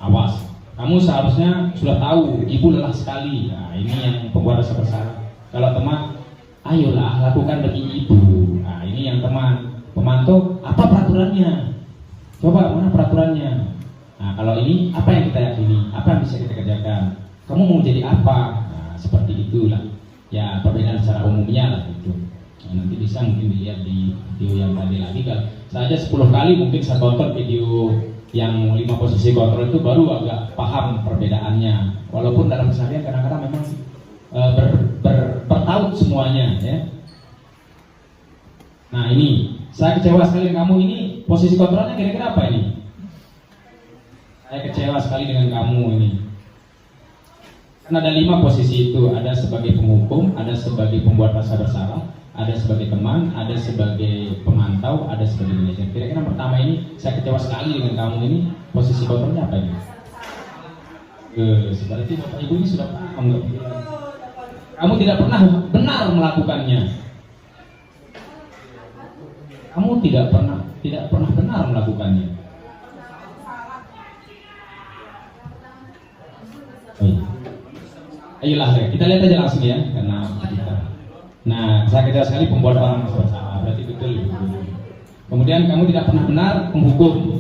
awas. Kamu seharusnya sudah tahu, ibu lelah sekali. Nah, ini yang pembuat rasa bersalah. Kalau teman, ayolah lakukan bagi ibu. Nah, ini yang teman. Pemantau, apa peraturannya? Coba mana peraturannya? Nah, kalau ini apa yang kita yakini? Apa yang bisa kita kerjakan? Kamu mau jadi apa? Nah, seperti itulah. Ya, perbedaan secara umumnya lah itu. Nah, nanti bisa mungkin dilihat di video yang tadi lagi. Kalau saja 10 kali mungkin saya tonton video yang 5 posisi kontrol itu baru agak paham perbedaannya. Walaupun dalam keseharian kadang-kadang memang bertaut semuanya, ya. Nah, ini saya kecewa sekali dengan kamu ini. Posisi kontrolnya kira-kira apa ini? Saya kecewa sekali dengan kamu ini. Kan ada 5 posisi itu. Ada sebagai penghukum, ada sebagai pembuat rasa bersalah, ada sebagai teman, ada sebagai pemantau, ada sebagai manajer. Kira-kira pertama ini, saya kecewa sekali dengan kamu ini. Posisi kontrolnya apa ini? Seperti Bapak Ibu ini sudah paham. Kamu tidak pernah benar melakukannya. Kamu tidak pernah benar melakukannya. Oh, iya. Ayolah, kita lihat aja langsung ya, karena kita. Nah, saya kira sekali pembuat orang bersalah, berarti betul. Kemudian kamu tidak pernah benar menghukum.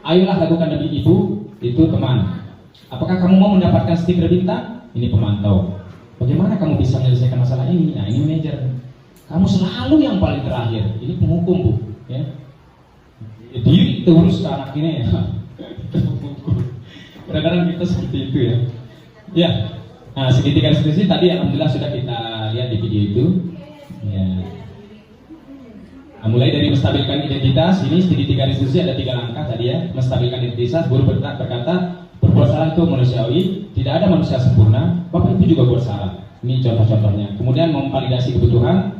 Ayolah lakukan demi ibu, itu teman. Apakah kamu mau mendapatkan stiker bintang? Ini pemantau. Bagaimana kamu bisa menyelesaikan masalah ini? Nah, ini manajer. Kamu selalu yang paling terakhir. Ini penghukum, Bu, ya. Diri terus ke anak ini, ya. Kadang-kadang kita seperti itu, ya. Ya. Nah, segitiga restitusi tadi alhamdulillah sudah kita lihat di video itu. Ya. Nah, mulai dari menstabilkan identitas, ini segitiga restitusi ada 3 langkah tadi, ya. Menstabilkan identitas, guru berkata berbuat salah itu manusiawi, tidak ada manusia sempurna. Bapak Ibu juga buat salah. Ini contoh-contohnya. Kemudian memvalidasi kebutuhan.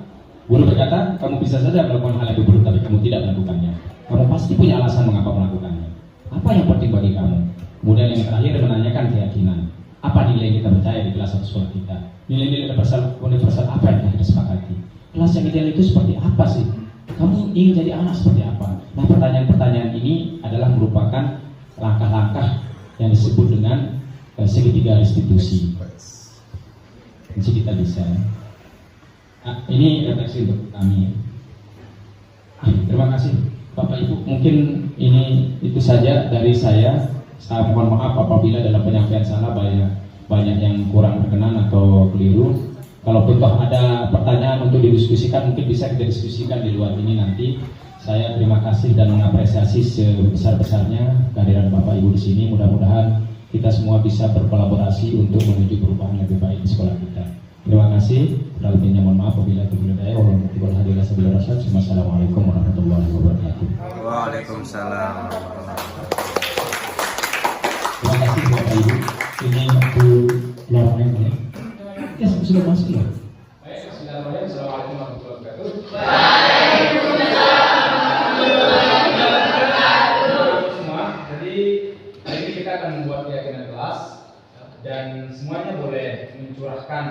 Guru berkata, kamu bisa saja melakukan hal yang buruk, tapi kamu tidak melakukannya. Kamu pasti punya alasan mengapa melakukannya. Apa yang penting bagi kamu? Kemudian yang terakhir menanyakan keyakinan. Apa nilai yang kita percaya di kelas sekolah kita? Nilai-nilai universal apa yang kita sepakati? Kelas yang ideal itu seperti apa sih? Kamu ingin jadi anak seperti apa? Nah, pertanyaan-pertanyaan ini adalah merupakan langkah-langkah yang disebut dengan segitiga restitusi. Jadi kita bisa. Nah, ini refleksi untuk kami. Terima kasih Bapak Ibu. Mungkin ini itu saja dari saya. Saya mohon maaf apabila dalam penyampaian salah banyak yang kurang berkenan atau keliru. Kalaupun toh ada pertanyaan untuk didiskusikan, mungkin bisa kita diskusikan di luar ini nanti. Saya terima kasih dan mengapresiasi sebesar-besarnya kehadiran Bapak Ibu di sini. Mudah-mudahan kita semua bisa berkolaborasi untuk menuju perubahan lebih baik di sekolah kita. Terima kasih. Kurang lebihnya mohon maaf apabila terjadi. Wassalamualaikum warahmatullahi wabarakatuh. Waalaikumsalam. Terima kasih Bapak Ibu. Ini waktu luar ya. Ya sudah masuk ya. Baik, Assalamualaikum warahmatullahi wabarakatuh. Semua, jadi hari ini kita akan membuat keyakinan kelas dan semuanya boleh mencurahkan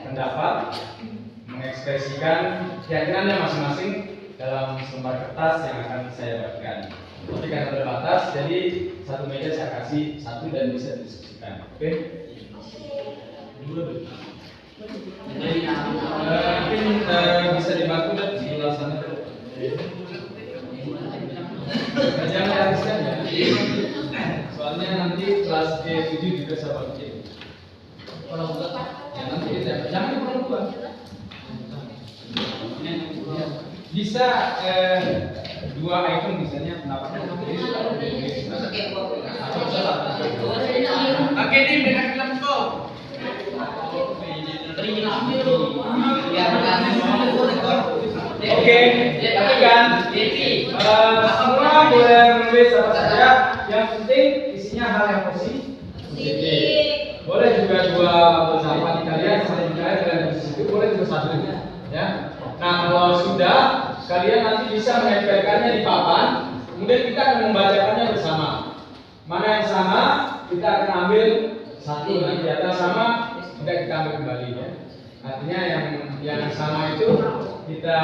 pendapat, mengekspresikan keyakinannya masing-masing dalam selembar kertas yang akan saya bagikan. Tapi karena terbatas, jadi satu meja saya kasih satu dan bisa didiskusikan. Oke? Mungkin bisa dibantu dan di sebelah sana. Jangan habiskan ya. Soalnya nanti kelas G7 juga saya bagiin. Ya nanti jangan orang tua. Bisa dua item misalnya pendapat. Oke, ini beda kelompok. Oke, tapi kan semua boleh menulis apa saja. Yang penting isinya hal yang positif. Boleh juga dua pendapat kalian sama juga kalian itu boleh juga satu ya. Nah kalau sudah kalian nanti bisa menempelkannya di papan, kemudian kita akan membacakannya bersama. Mana yang sama kita akan ambil satu, nanti di atas sama tidak kita ambil kembali ya. Artinya yang sama itu kita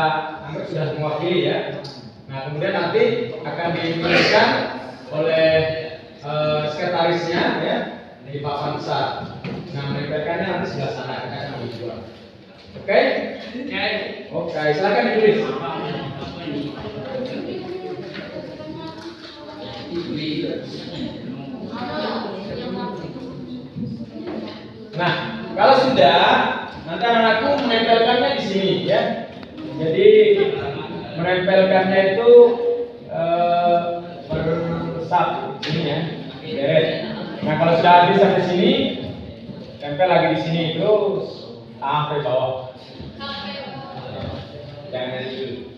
anggap sudah mewakili ya. Nah kemudian nanti akan dituliskan oleh sekretarisnya ya di papan besar. Nah menempelkannya nanti sebelah sana kita akan ambil dua. Oke? Oke, silakan ditulis. Nah, kalau sudah, nanti anak-anakku menempelkannya di sini ya. Jadi menempelkannya itu bersab ini ya. Beres. Nah, kalau sudah habis sampai sini, tempel lagi di sini terus sampai bawah. Jangan dulu.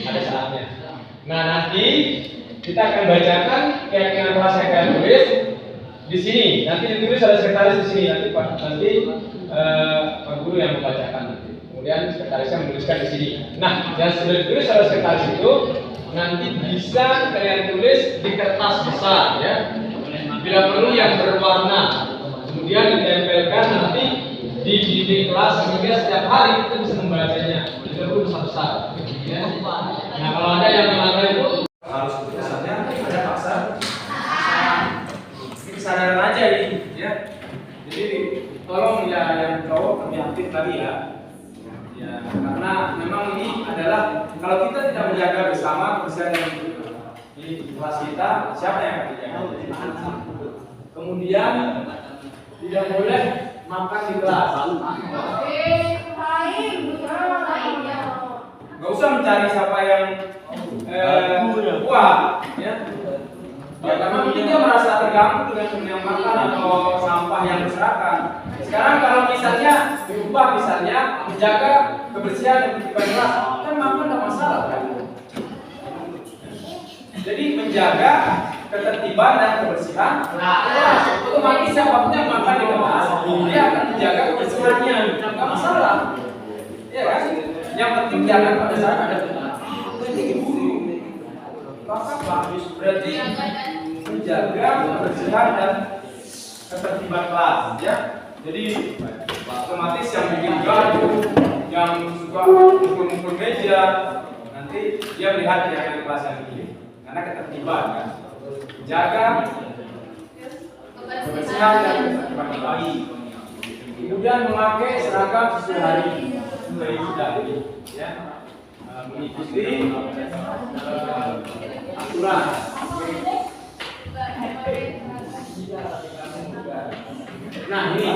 Ada saatnya. Nah, nanti kita akan bacakan keyakinan kelas yang kalian tulis di sini. Nanti ditulis oleh sekretaris di sini. Nanti Pak Guru yang membacakan nanti. Kemudian sekretarisnya menuliskan di sini. Nah, yang sudah ditulis oleh sekretaris itu nanti bisa kalian tulis di kertas besar ya. Bila perlu yang berwarna. Kemudian ditempelkan nanti di dinding kelas sehingga setiap hari kita bisa membacanya. Tidak perlu besar-besar. Ya. Nah, kalau ada yang melanggar itu harus kesannya ada paksa. Ini kesadaran aja ini, ya. Jadi tolong ya yang cowok lebih aktif lagi ya. Ya, karena memang ini adalah kalau kita tidak menjaga bersama kebersihan di kelas kita, siapa yang akan dijaga? Kemudian tidak boleh makan di kelas. Gak usah mencari siapa yang kuat, ya. Ya karena mungkin dia merasa terganggu dengan yang makan atau sampah yang berserakan. Sekarang kalau misalnya diubah misalnya menjaga kebersihan dan ketertiban kelas, kan makan tidak masalah kan? Jadi menjaga ketertiban dan kebersihan, otomatis siapapun yang makan di kelas dia akan menjaga kebersihannya, nggak masalah, ya kan? Yang penting jangan pada saat ada berarti menjaga kebersihan dan ketertiban kelas, ya. Jadi otomatis yang bikin gaduh, yang suka mukul-mukul meja, nanti dia melihat yang kelas yang ini, karena ketertiban kan. Jaga kebersihan dan ketertiban kelas. Kemudian memakai seragam sesuai hari sudah ya. Mengikuti aturan. Nah ini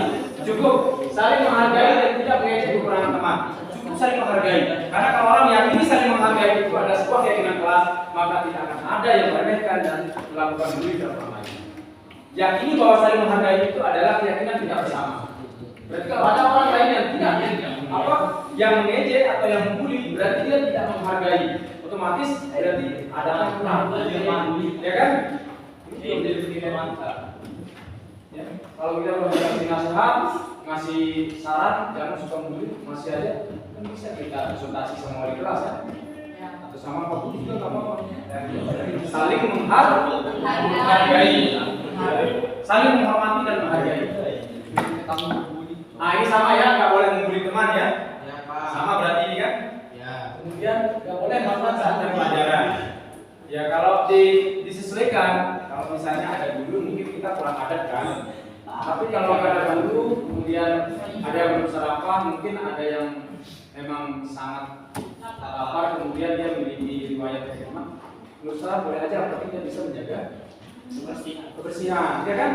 cukup saling menghargai dan tidak mengejek kekurangan teman. Cukup saling menghargai. Karena kalau orang yakini saling menghargai itu ada sebuah keyakinan kelas, maka tidak akan ada yang meremehkan dan melakukan bully dan orang lain. Yakini bahwa saling menghargai itu adalah keyakinan tidak bersama. Berarti kalau ada orang lain yang tidak yang mengejek atau yang membuli, berarti dia tidak menghargai. Otomatis berarti ada kurang ya kan? Ini menjadi penilaian mantap. Ya. Kalau kita ngasih nasihat, ngasih saran, jangan suka membuli, masih aja kan bisa kita konsultasi sama wali kelas ya, atau sama Pak Guru juga nggak apa-apa. Saling menghargai, saling menghormati dan menghargai. Nah ini sama ya, nggak boleh membuli teman ya. Sama berarti ini kan? Ya. Kemudian nggak boleh melakukan saat pelajaran. Ya kalau di kan. Tapi kalau nggak ada guru, kemudian ada yang belum sarapan, mungkin ada yang memang sangat tak lapar, kemudian dia memiliki riwayat SMA. Menurut saya boleh aja, tapi dia bisa menjaga kebersihan, ya kan?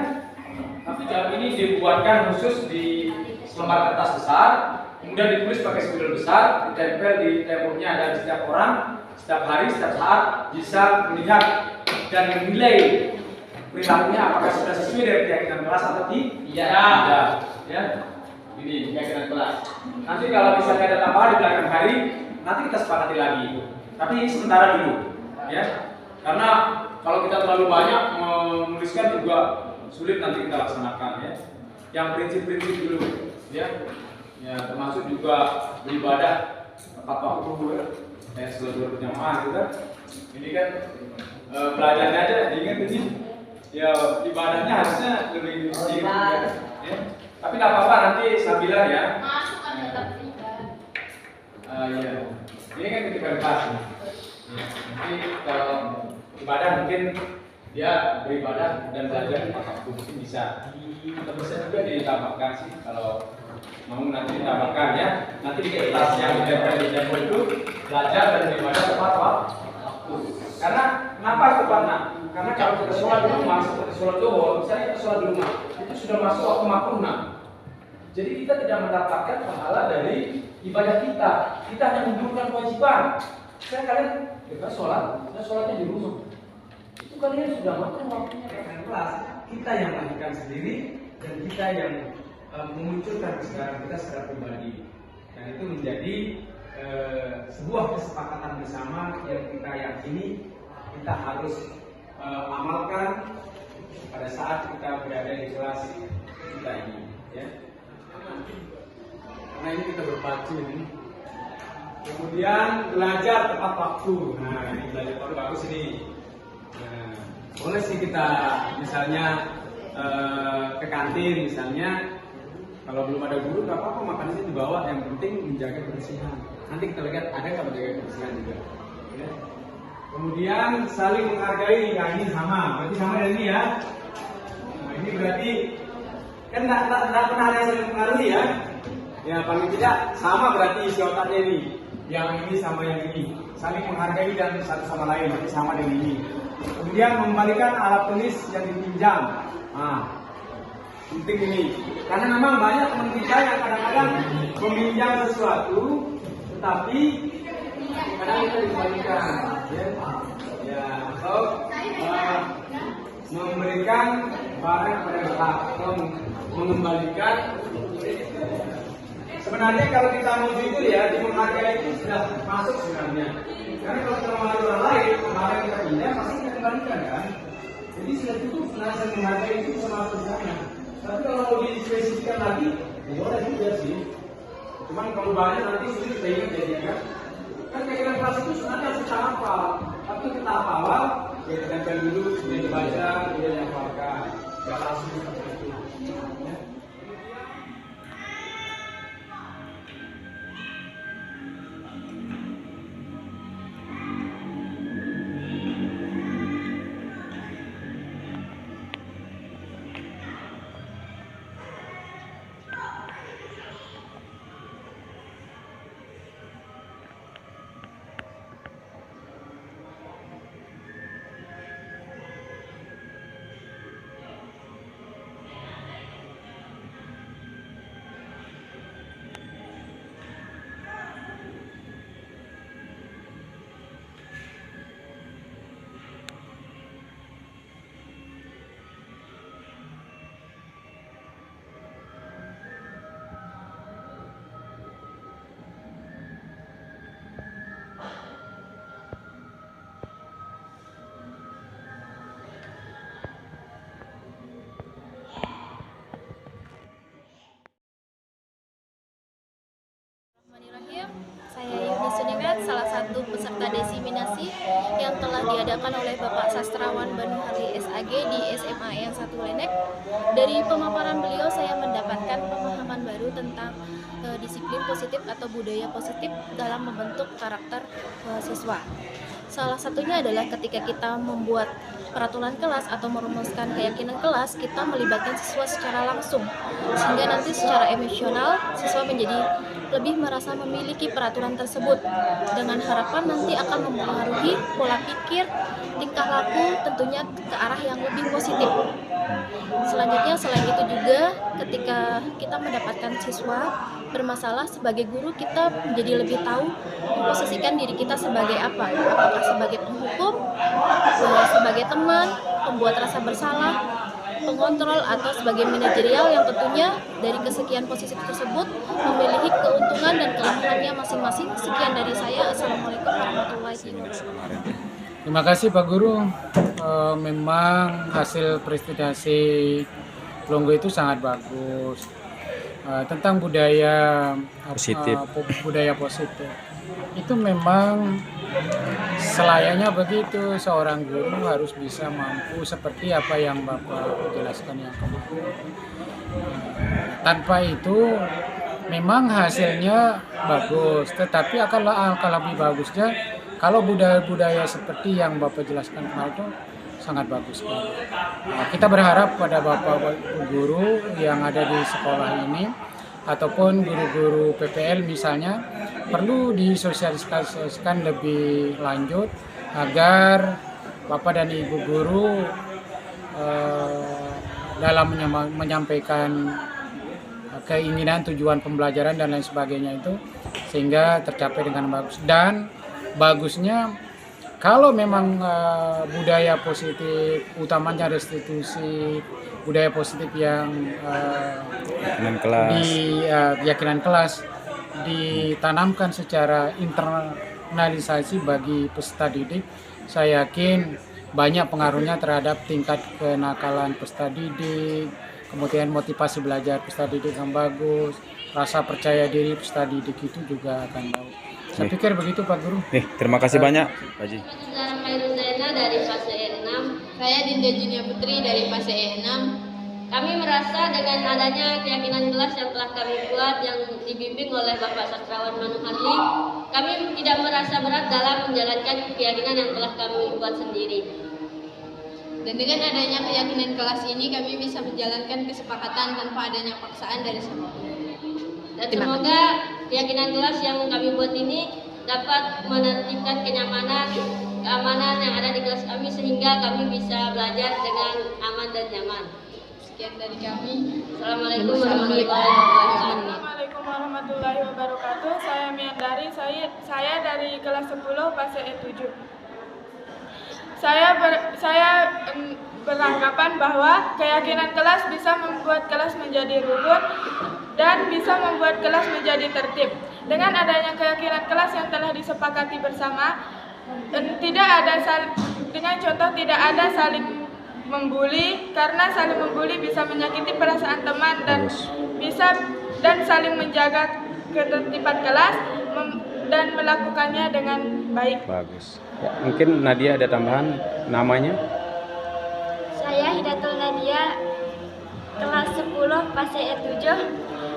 Tapi jam ini dibuatkan khusus di lembar kertas besar, kemudian ditulis pakai spidol besar, ditempel di temboknya, dan setiap orang, setiap hari, setiap saat bisa melihat dan menilai perilakunya apakah sudah sesuai dari keyakinan kelas atau tidak. Ya, ini keyakinan kelas. Nanti kalau misalnya ada tambahan di belakang hari, nanti kita sepakati lagi. Tapi ini sementara dulu, ya. Karena kalau kita terlalu banyak menuliskan juga sulit nanti kita laksanakan, ya. Yang prinsip-prinsip dulu, ya. Ya, termasuk juga beribadah tepat waktu, ya. Seluruh berjamaah, gitu. Ini kan belajarnya aja, ingat ini. Ya, ibadahnya harusnya lebih sedikit, ya. Tapi nggak apa-apa, nanti saya bilang ya. Iya. Ini kan ketika kelas. Ya. Nanti kalau ibadah mungkin dia beribadah dan belajar waktu mungkin bisa. Atau bisa juga ditambahkan sih kalau mau nanti ditambahkan, ya. Nanti di kelas yang ditempel di tembok itu belajar dan beribadah tepat waktu. Karena kenapa itu Pak? Karena kalau kita sholat di rumah, seperti sholat zuhur, misalnya kita sholat di rumah, itu sudah masuk waktu makruh. Jadi kita tidak mendapatkan pahala dari ibadah kita. Kita hanya menunjukkan kewajiban. Saya kalian kita sholatnya di rumah. Itu kalian sudah makan waktunya dengan kelas. Kita yang melakukan sendiri dan kita yang memunculkan kesadaran kita secara pribadi. Dan itu menjadi sebuah kesepakatan bersama yang kita yakini kita harus amalkan pada saat kita berada di kelas kita ini, ya. Karena ini kita berpacu ini. Kemudian belajar tepat waktu. Nah, ini belajar waktu bagus ini. Nah, boleh sih kita misalnya ke kantin misalnya. Kalau belum ada guru nggak apa-apa, makanannya dibawa. Yang penting menjaga kebersihan. Nanti kita lihat ada nggak menjaga kebersihan juga. Ya. Kemudian saling menghargai, nah ini sama, berarti sama dengan ini ya. Nah ini berarti kan nggak pernah ada yang saling mengaruhi ya. Ya paling tidak sama berarti isi otaknya ini. Yang ini sama yang ini, saling menghargai dan satu sama lain, berarti sama dengan ini. Kemudian mengembalikan alat tulis yang dipinjam. Nah, penting ini, karena memang banyak teman kita yang kadang-kadang meminjam sesuatu, tetapi kadang kita dikembalikan, ya, atau memberikan barang kepada berhak atau mengembalikan. Sebenarnya kalau kita mau jujur ya, di menghargai itu sudah masuk sebenarnya. Karena kalau kita menghargai orang lain, barang yang kita pinjam pasti kita kembalikan kan. Jadi sudah cukup sebenarnya menghargai itu bisa masuk di sana. Tapi kalau mau dispesifikkan lagi, ya boleh juga sih. Cuman kalau banyak nanti sulit kita ingat jadi kan. Kan kegiatan kelas itu sebenarnya harus kita hafal. Tapi kita hafal, ya kita tempel dulu, kemudian dibaca, kemudian dihafalkan. Gak langsung seperti itu. Ya. Saya Yuni Sunimet, salah satu peserta desiminasi yang telah diadakan oleh Bapak Sastrawan Banu Harli SAG di SMA yang 1 Lenek. Dari pemaparan beliau saya mendapatkan pemahaman baru tentang disiplin positif atau budaya positif dalam membentuk karakter siswa. Salah satunya adalah ketika kita membuat peraturan kelas atau merumuskan keyakinan kelas, kita melibatkan siswa secara langsung, sehingga nanti secara emosional siswa menjadi lebih merasa memiliki peraturan tersebut, dengan harapan nanti akan mempengaruhi pola pikir, tingkah laku tentunya ke arah yang lebih positif. Selanjutnya, selain itu juga ketika kita mendapatkan siswa bermasalah, sebagai guru kita menjadi lebih tahu memposisikan diri kita sebagai apa, apakah sebagai penghukum, sebagai teman, pembuat rasa bersalah, pengontrol, atau sebagai manajerial yang tentunya dari kesekian posisi tersebut memiliki keuntungan dan kelemahannya masing-masing. Sekian dari saya. Assalamualaikum warahmatullahi wabarakatuh. Terima kasih Pak Guru. Memang hasil prestasi Longgo itu sangat bagus. Tentang budaya positif. Budaya positif itu memang selayaknya begitu, seorang guru harus bisa mampu seperti apa yang Bapak jelaskan yang kemarin. Tanpa itu memang hasilnya bagus, tetapi akan lebih bagusnya kalau budaya-budaya seperti yang Bapak jelaskan kemarin itu sangat bagus. Kita berharap pada Bapak guru yang ada di sekolah ini ataupun guru-guru PPL misalnya perlu disosialisasikan lebih lanjut agar Bapak dan Ibu guru dalam menyampaikan keinginan, tujuan pembelajaran dan lain sebagainya itu sehingga tercapai dengan bagus. Dan bagusnya kalau memang budaya positif, utamanya restitusi, budaya positif yang keyakinan kelas ditanamkan secara internalisasi bagi peserta didik, saya yakin banyak pengaruhnya terhadap tingkat kenakalan peserta didik, kemudian motivasi belajar peserta didik yang bagus, rasa percaya diri peserta didik itu juga akan bagus. Saya pikir begitu Pak Guru. Terima kasih banyak Pak Ji. Saya dari fase E6. Saya Dinda Junia Putri dari fase E6. Kami merasa dengan adanya keyakinan kelas yang telah kami buat yang dibimbing oleh Bapak Sastrawan Manuharli, kami tidak merasa berat dalam menjalankan keyakinan yang telah kami buat sendiri. Dan dengan adanya keyakinan kelas ini, kami bisa menjalankan kesepakatan tanpa adanya paksaan dari siapapun. Dan semoga keyakinan kelas yang kami buat ini dapat menertibkan kenyamanan, keamanan yang ada di kelas kami sehingga kami bisa belajar dengan aman dan nyaman. Sekian dari kami. Assalamualaikum warahmatullahi wabarakatuh. Assalamualaikum warahmatullahi wabarakatuh. Saya Miandari, saya dari kelas 10 fase E7. Saya beranggapan bahwa keyakinan kelas bisa membuat kelas menjadi rukun dan bisa membuat kelas menjadi tertib. Dengan adanya keyakinan kelas yang telah disepakati bersama, dengan contoh tidak ada saling membuli, karena saling membuli bisa menyakiti perasaan teman dan saling menjaga ketertiban kelas dan melakukannya dengan baik. Bagus. Ya, mungkin Nadia ada tambahan namanya? Saya Hidatul Nadia, kelas 10 fase E7.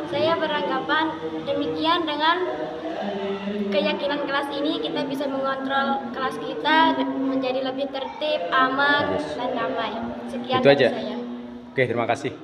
Saya beranggapan demikian, dengan keyakinan kelas ini kita bisa mengontrol kelas kita menjadi lebih tertib, aman, dan damai. Sekian dari saya. Oke, terima kasih.